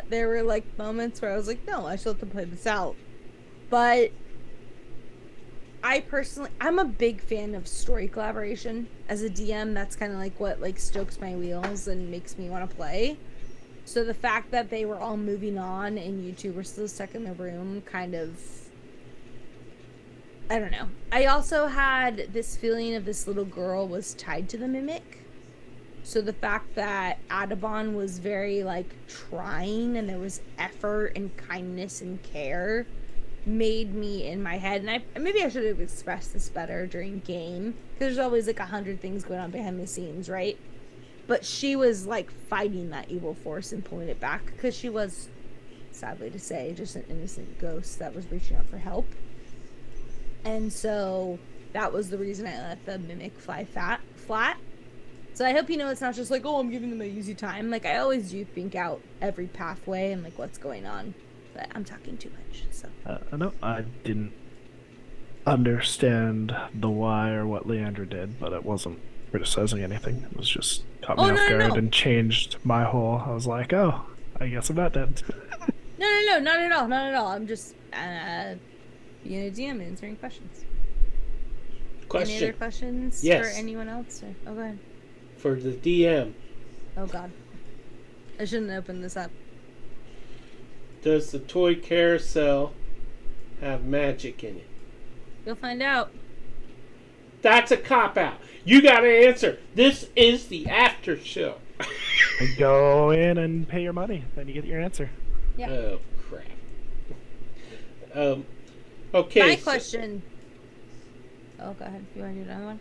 there were like moments where I was like, no, I still have to play this out. But I'm a big fan of story collaboration. As a DM, that's kind of like what like stokes my wheels and makes me want to play. So the fact that they were all moving on and you two were still stuck in the room kind of, I don't know. I also had this feeling of this little girl was tied to the mimic. So the fact that Adabon was very like trying and there was effort and kindness and care made me in my head, and maybe I should have expressed this better during game, because there's always like 100 things going on behind the scenes, right? But she was like fighting that evil force and pulling it back, because she was, sadly to say, just an innocent ghost that was reaching out for help. And so that was the reason I let the mimic fly flat. So I hope you know it's not just like, oh, I'm giving them an easy time. Like, I always do think out every pathway and like what's going on. But I'm talking too much, so. No, I didn't understand the why or what Leandra did, but it wasn't criticizing anything. It was just caught me off guard and changed my whole. I was like, oh, I guess I'm not dead. No, not at all, not at all. I'm just being a DM answering questions. Any other questions Yes. for anyone else? Or, oh, go ahead. For the DM, Oh God, I shouldn't open this up. does the toy carousel have magic in it? You'll find out. That's a cop-out. You gotta answer. This is the after show. Go in and pay your money, then you get your answer. Yeah. Oh, crap. Okay. My question. Oh, go ahead. You want to do another one?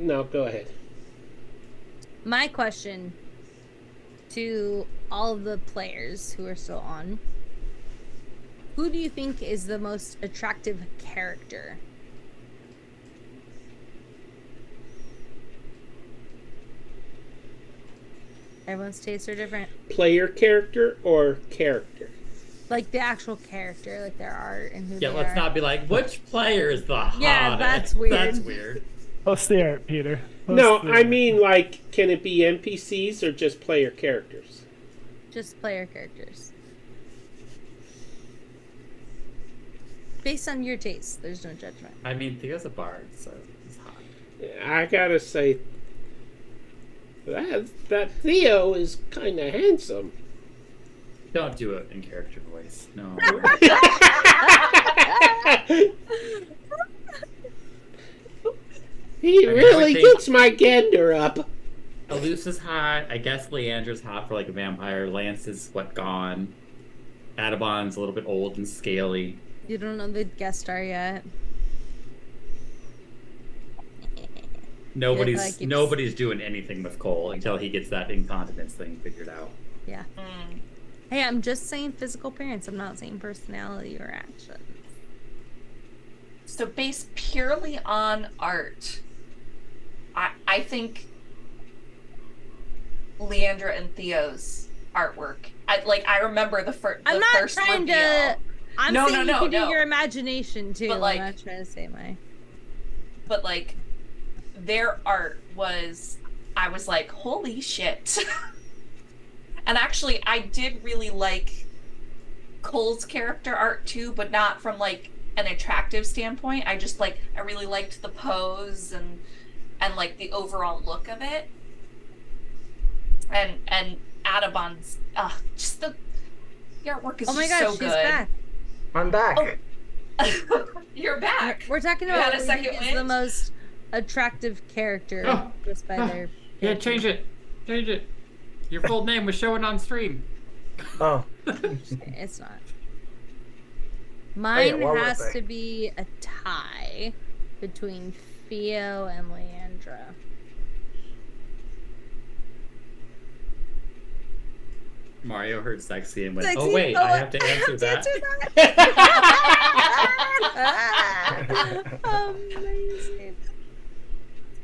No, go ahead. My question to all of the players who are still on: who do you think is the most attractive character? Everyone's tastes are different. Player character or character? Like the actual character, like their art and who they Let's are. not be like, which player is the hottest? Yeah, that's weird. That's weird. Post the art, Peter. No, I mean, like, can it be NPCs or just player characters? Just player characters. Based on your taste, there's no judgment. I mean, Theo's a bard, so he's hot. I gotta say, that Theo is kind of handsome. Don't do it in character voice. No. He I really think- gets my gander up. Eluse is hot. I guess Leandra's hot for like a vampire. Lance is gone. Adabon's a little bit old and scaly. You don't know the guest star yet. Nobody's like nobody's doing anything with Cole until he gets that incontinence thing figured out. Yeah. Hey, I'm just saying physical appearance. I'm not saying personality or action. So based purely on art, I think Leandra and Theo's artwork. I remember the first. I'm not first trying reveal. to. I'm No, saying no, you can no. do your imagination too. But, like- I'm not trying to say my. But like, their art was, I was like, holy shit. And actually, I did really like Cole's character art too, but not from like an attractive standpoint. I just like I really liked the pose and like the overall look of it. And Adabon's just the artwork is Oh my just gosh, so she's good. back. I'm back. Oh. You're back. We're talking You about had a who second is the wind? most attractive character Oh. just by their. Yeah, change it. Change it. Your full name was showing on stream. Oh. It's not. Mine what would it has be? to be a tie between Theo and Leandra. Mario heard sexy and went, Sexy? oh wait, Oh, I have to answer that. Amazing.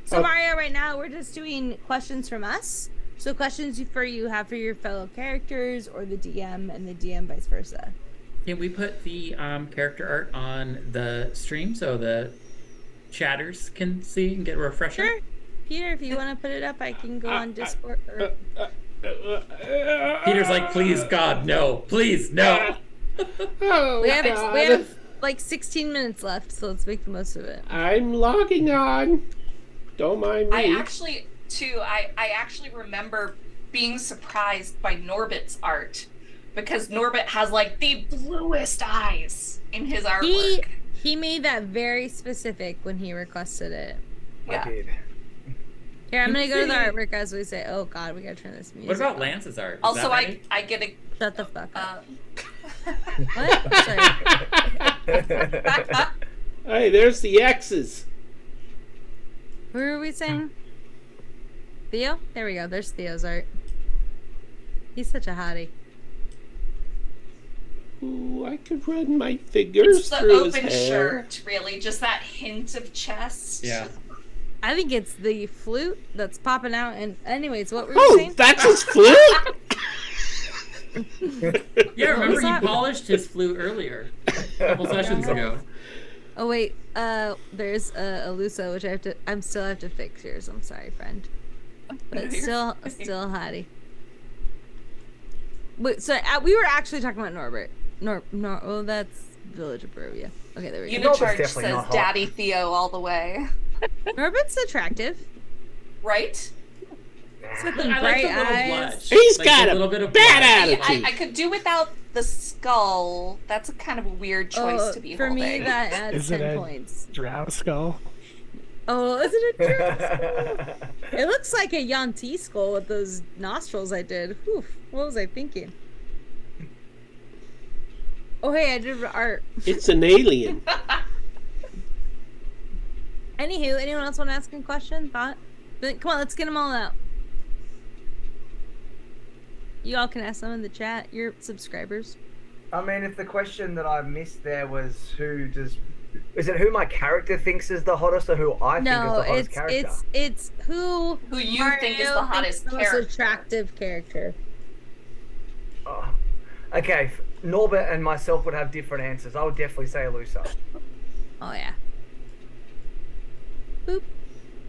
So Mario, right now we're just doing questions from us. So questions for you have for your fellow characters or the DM and the DM vice versa. Can we put the character art on the stream so the chatters can see and get a refresher? Sure. Peter, if you want to put it up, I can go on Discord. Or... Peter's like, please, God, no. Please, no. Oh, we God. have like 16 minutes left, so let's make the most of it. I'm logging on. Don't mind me. I actually remember being surprised by Norbit's art because Norbit has like the bluest eyes in his artwork. He made that very specific when he requested it. Yeah. I did. Here, I'm gonna go to the artwork as we say, oh god, we gotta turn this music What about off. Lance's art? Is Also, that right? I get a Shut the fuck up. what? Sorry. Hey, there's the X's. Who are we saying? Theo? There we go. There's Theo's art. He's such a hottie. Ooh, I could run my fingers It's the through his open hair. shirt, really, just that hint of chest. Yeah. I think it's the flute that's popping out. And anyways, what were you Oh, saying? that's his flute? Yeah, remember was you that? polished his flute earlier, a couple sessions ago. Oh wait, there's Alusa, which I still have to fix yours. I'm sorry, friend. But it's still hottie. Wait, so we were actually talking about Norbert. Oh, that's Village of Barovia. Okay, there we go. Norbit's Unicharge definitely says not hot. Daddy Theo all the way. Norbert's attractive. Right? He's got them I like bright the little eyes. blush. He's Like, got the a little bit of bad blush. attitude. I could do without the skull. That's a kind of a weird choice to be For holding. me, that adds Is it 10 a- points. Drow skull. Oh, is it a dress? It looks like a Yanti skull with those nostrils I did. Whew, what was I thinking? Oh, hey, I did art. It's an alien. Anywho, anyone else want to ask a question? Thought? But come on, let's get them all out. You all can ask them in the chat. You're subscribers. I mean, if the question that I missed there was is it who my character thinks is the hottest or who I think is No, the hottest character? it's who you Mario think is the thinks hottest the most character. attractive character. Oh. Okay, Norbert and myself would have different answers. I would definitely say Alusa. Oh yeah. Boop.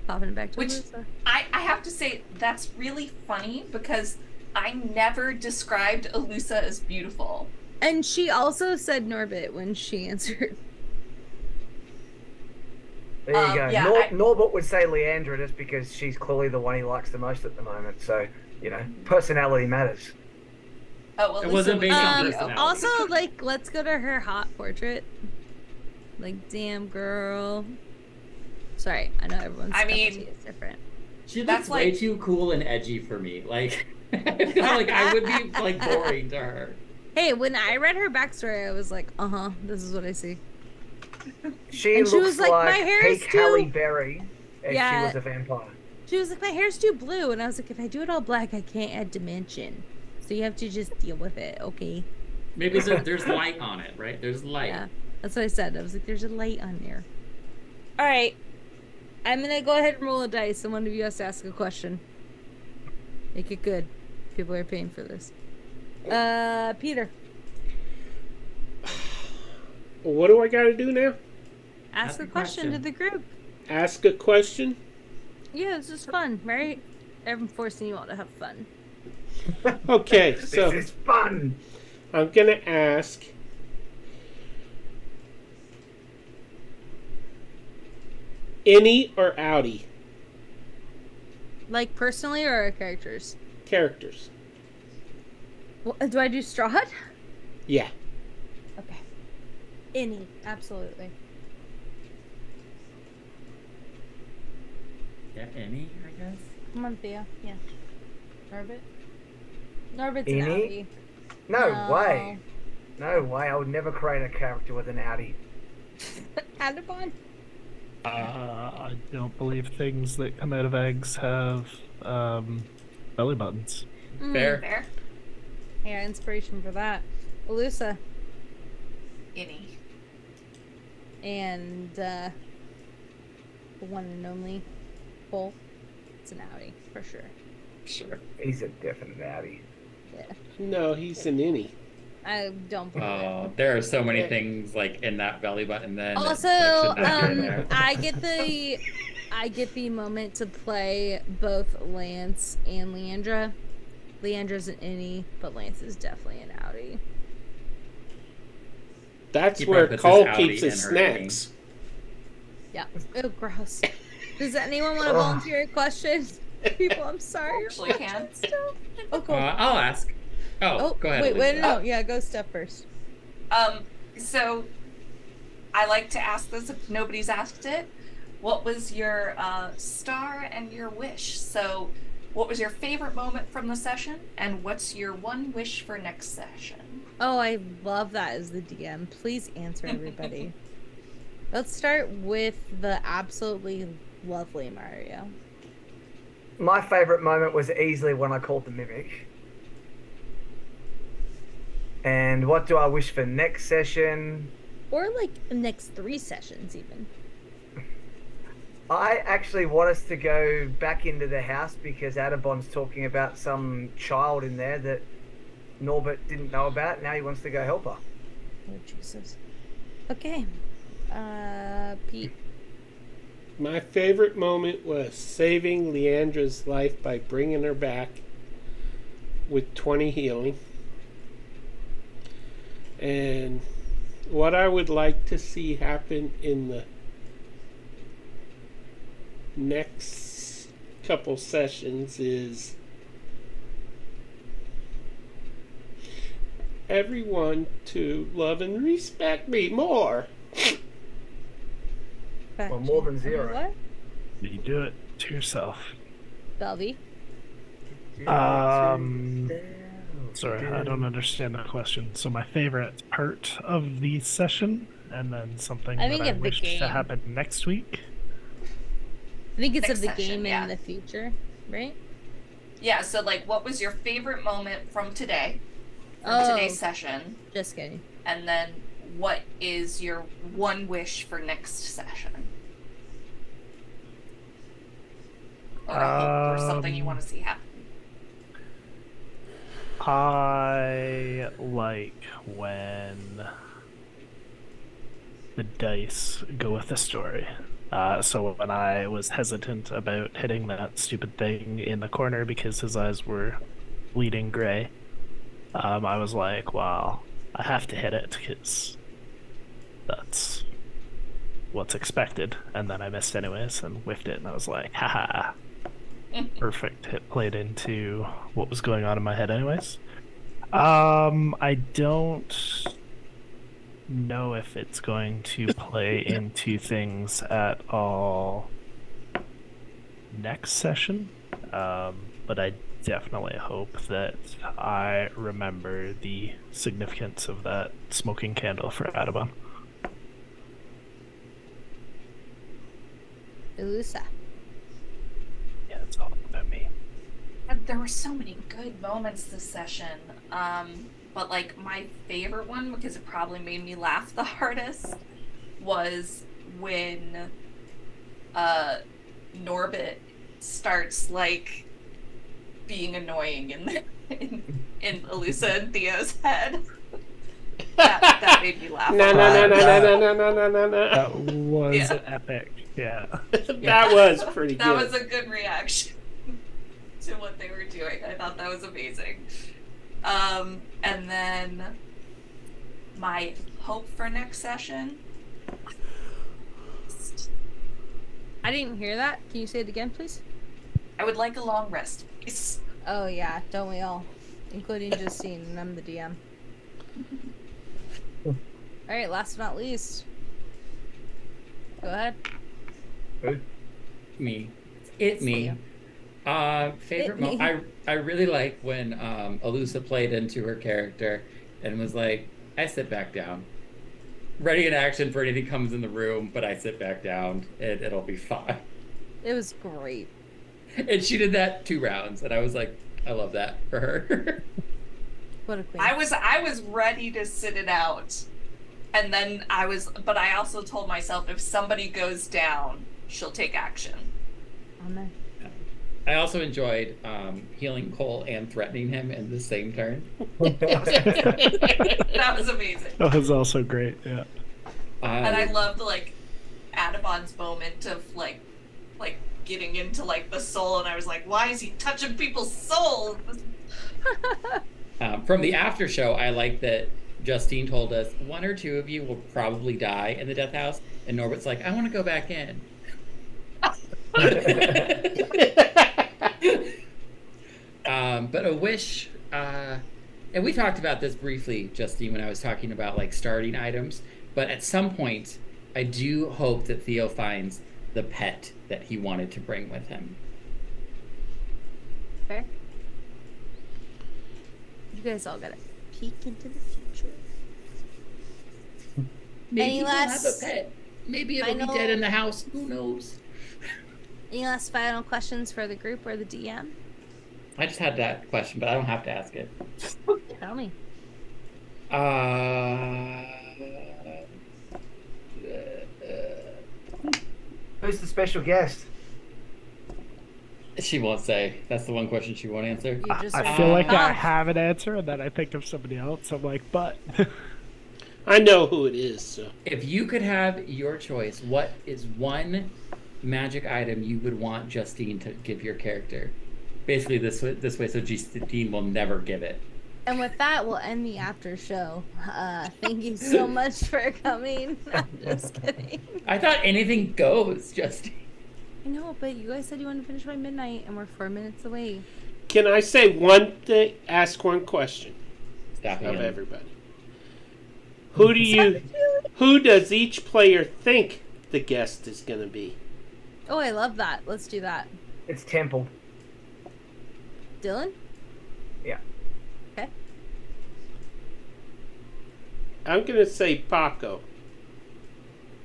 Popping it back to Which Alyssa. I have to say that's really funny because I never described Alusa as beautiful. And she also said Norbit when she answered. There you go. yeah, Norbert would say Leandra just because she's clearly the one he likes the most at the moment. So, personality matters. Oh, well, It wasn't based on Theo. personality. Also, like, let's go to her hot portrait. Like, damn girl. Sorry, I know everyone's I cup of mean- tea is different. She That's looks way like- too cool and edgy for me. Like, I feel like I would be like boring to her. Hey, when I read her backstory, I was like, this is what I see. She And she looks was like, "My hair is peak too-" Halle Berry if Yeah. she was a vampire. She was like, my hair's too blue. And I was like, if I do it all black, I can't add dimension. So you have to just deal with it, okay? Maybe there's light on it, right? There's light. Yeah, that's what I said. I was like, there's a light on there. All right. I'm going to go ahead and roll a dice, and one of you has to ask a question. Make it good. People are paying for this. Peter, What do I gotta do now? ask a question to the group. Ask a question? Yeah, this is fun, right? I'm forcing you all to have fun. Okay, This so is fun. I'm gonna ask. Innie or outie? Like personally or our characters? Characters. Do I do Strahd? Yeah. Okay. Any, absolutely. Yeah, any, I guess. Come on, Thea. Yeah. Norbit? Norbit's an Any? outie. No way. No way. I would never create a character with an Audi. Adabon? I don't believe things that come out of eggs have belly buttons. Fair. Fair. Yeah, inspiration for that. Alusa. Any. And the one and only Cole. It's an outie, for sure. Sure. He's a definite Audi. Yeah. No, he's an innie. I don't believe Oh, it. there are so many Yeah. things like in that belly button. Then that, Also, like, should not be in there. I get the moment to play both Lance and Leandra. Leandra's an innie, but Lance is definitely an outie. That's He where puts his Cole outie keeps his in her snacks. Yeah. Oh, gross. Does anyone want to volunteer a question? People, I'm sorry. Actually can. Oh, cool. I'll ask. Oh, go ahead. Wait, Lisa. no. Yeah, go Steph first. So I like to ask this if nobody's asked it. What was your star and your wish? So what was your favorite moment from the session? And what's your one wish for next session? Oh, I love that as the DM. Please answer, everybody. Let's start with the absolutely lovely Mario. My favorite moment was easily when I called the Mimic. And what do I wish for next session? Or like the next 3 sessions, even. I actually want us to go back into the house because Adabon's talking about some child in there that Norbert didn't know about. Now he wants to go help her. Oh, Jesus. Okay. Pete. My favorite moment was saving Leandra's life by bringing her back with 20 healing. And what I would like to see happen in the next couple sessions is everyone to love and respect me more. Well, more than 0. What? You do it to yourself. Belby. Sorry, I don't understand that question. So my favorite part of the session, and then something I think that I of the wish game. to happen next week. I think it's Next of the session, game yeah. in the future, right? Yeah, so like what was your favorite moment from today? From Oh. today's session? Just kidding. And then what is your one wish for next session? Or a hope or something you want to see happen. I like when the dice go with the story. So when I was hesitant about hitting that stupid thing in the corner because his eyes were bleeding gray, I was like, well, I have to hit it because that's what's expected. And then I missed anyways and whiffed it, and I was like, haha. Perfect. It played into what was going on in my head anyways. I don't know if it's going to play into things at all next session, but I definitely hope that I remember the significance of that smoking candle for Adabon. Elusa. Yeah, it's all about me. And there were so many good moments this session. But like my favorite one, because it probably made me laugh the hardest, was when Norbit starts like being annoying in Elusa and Theo's head. That made me laugh. No. That was Yeah. epic. Yeah. That was pretty That good. was a good reaction. into what they were doing. I thought that was amazing. And then my hope for next session. I didn't hear that. Can you say it again, please? I would like a long rest, please. Oh yeah, don't we all? Including Justine, and I'm the DM. Alright, last but not least. Go ahead. Who? Me. It's Me. you. Favorite It me. moment. I really like when Alusa played into her character and was like, I sit back down. Ready in action for anything comes in the room, but I sit back down and it'll be fine. It was great. And she did that 2 rounds, and I was like, I love that for her. What a queen. I was ready to sit it out. And then but I also told myself if somebody goes down, she'll take action. Amen. I also enjoyed healing Cole and threatening him in the same turn. That was amazing. That was also great. Yeah. And I loved Adabon's moment of like getting into the soul, and I was like, why is he touching people's souls? From the after show, I like that Justine told us 1 or 2 of you will probably die in the death house, and Norbert's like, I want to go back in. But a wish, and we talked about this briefly, Justine, when I was talking about starting items, but at some point I do hope that Theo finds the pet that he wanted to bring with him. Fair. You guys all got a peek into the future. Maybe Any he'll have last a pet. Maybe it'll final- be dead in the house. Who knows? Any last final questions for the group or the DM? I just had that question, but I don't have to ask it. Tell me. Who's the special guest? She won't say. That's the one question she won't answer. You just I feel like I Ah. have an answer, and then I think of somebody else. I'm like, but. I know who it is. So. If you could have your choice, what is one magic item you would want Justine to give your character? Basically, this way, so Justine will never give it. And with that, we'll end the after show. Thank you so much for coming. I'm just kidding. I thought anything goes, Justine. I know, but you guys said you wanted to finish by midnight, and we're 4 minutes away. Can I say one thing? Ask one question Stop of it. everybody. Who does each player think the guest is going to be? Oh, I love that. Let's do that. It's Temple. Dylan? Yeah. Okay. I'm going to say Paco.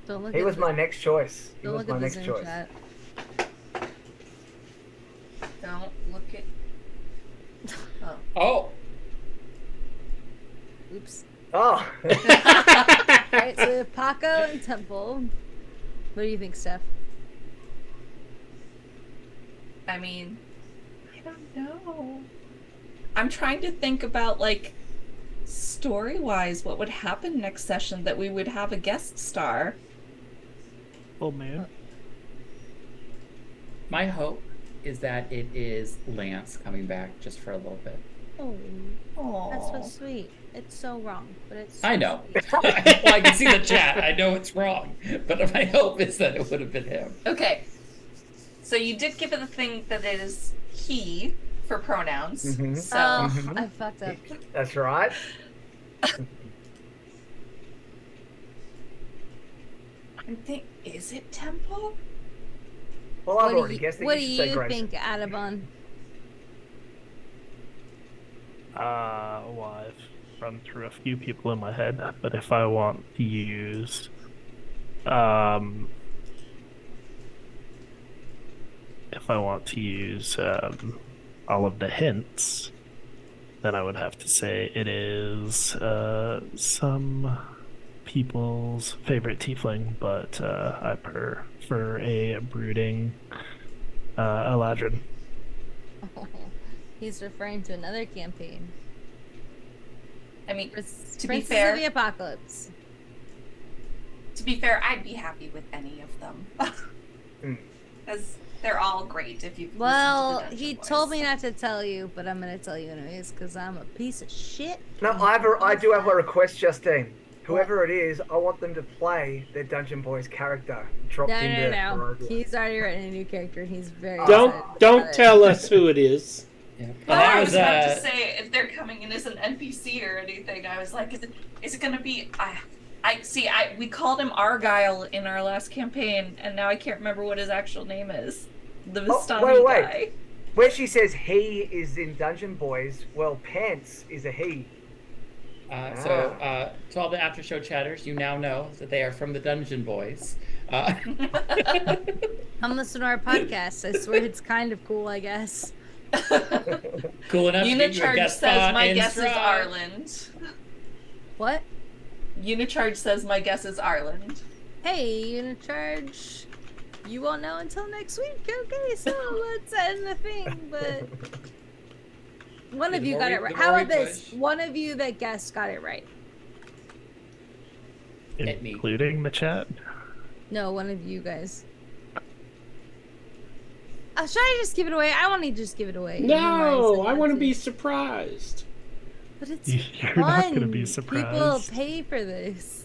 Don't look He at was the- my next choice. He Don't was look my at the next Zoom choice. chat. Don't look at. Oh. Oh, Oops. Oh. Alright, so we have Paco and Temple. What do you think, Steph? I mean, I don't know. I'm trying to think about story-wise what would happen next session that we would have a guest star. Oh, man. my hope is that it is Lance coming back just for a little bit. Oh, that's so Oh, sweet. It's so wrong, but it's. So I know. sweet. Well, I can see the chat. I know it's wrong, but my hope is that it would have been him. okay. So you did give it the thing that it is he for pronouns. Mhm. So Oh, Mhm. I fucked up. That's right. I think, is it Temple? Well, I've What do already you, guessed it. what You do should say you Grace. think, Adabon? Well, I've run through a few people in my head, but if I want to use, all of the hints, then I would have to say it is some people's favorite tiefling, but I prefer a brooding Eladrin. He's referring to another campaign. I mean, Prince To be Princess fair- of the Apocalypse. to be fair, I'd be happy with any of them. Mm. As They're all great if you've Well, listened to the he Dungeon told Boys. me not to tell you, but I'm gonna tell you anyways because I'm a piece of shit. No, I do have a request, Justine. Whoever it is, I want them to play their Dungeon Boys character dropped into No. Barovia. He's already written a new character, and he's very Don't excited don't about it. tell us who it is. Yeah. Oh, And that I was was about to say if they're coming in as an NPC or anything. I was like, is it gonna be? We called him Argyle in our last campaign, and now I can't remember what his actual name is. The Vistani wait. guy. Where she says he is in Dungeon Boys, well, Pants is a he. So, to all the after show chatters, you now know that they are from the Dungeon Boys. Come listen to our podcast. I swear it's kind of cool, I guess. Cool enough to get you a Unicharge guest says spot my in guess is Strahd. Arland. What? Unicharge says my guess is Arland. Hey, Unicharge. You won't know until next week. Okay, so let's end the thing. But one of The you more got we- it right. the How more we about this? push. One of you that guessed got it right. Hit me. Including the chat. No, one of you guys. Should I just give it away? I want to just give it away. You know why No, said I not want to be surprised. But it's You're fun. not gonna be People surprised. pay for this.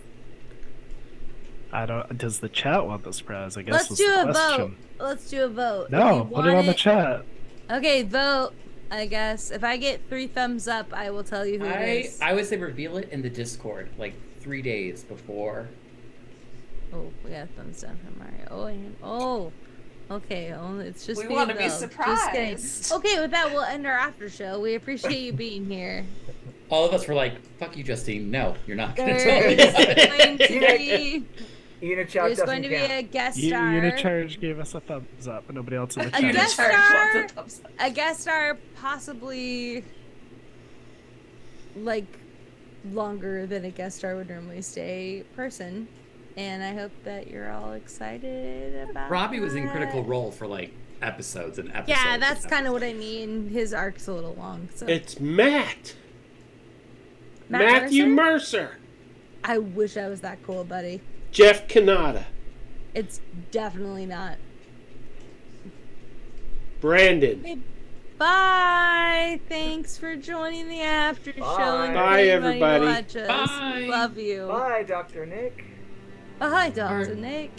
I don't. Does the chat want the surprise? I guess Let's was do the a question. vote. Let's do a vote. If No, you put it want on the chat. Okay, vote. I guess if I get 3 thumbs up, I will tell you who it is. I would say reveal it in the Discord like 3 days before. Oh, we got a thumbs down from Mario. Oh, and okay. Oh, it's just We being wanna be Just kidding. surprised. Okay, with that, we'll end our after show. We appreciate you being here. All of us were like, "Fuck you, Justine. No, you're not going to tell There's me." about it." going to be, Unicharge there's doesn't going to be count. a guest star. Unicharge gave us a thumbs up, but nobody else in the A chat. guest Unicharge star? wants a thumbs up. A guest star, possibly like longer than a guest star would normally stay person. And I hope that you're all excited about Robbie was in that. Critical Role for like episodes and episodes. Yeah, and that's kind of what I episodes. mean. His arc's a little long. So It's Matt. Matt Matthew Mercer? Mercer. I wish I was that cool, buddy. Jeff Kanata. It's definitely not. Brandon. Okay, bye. Thanks for joining the after show. And Bye. for Bye, anybody who everybody. watch us. Bye. Love you. Bye, Dr. Nick. Bye, Dr. Bye. Nick.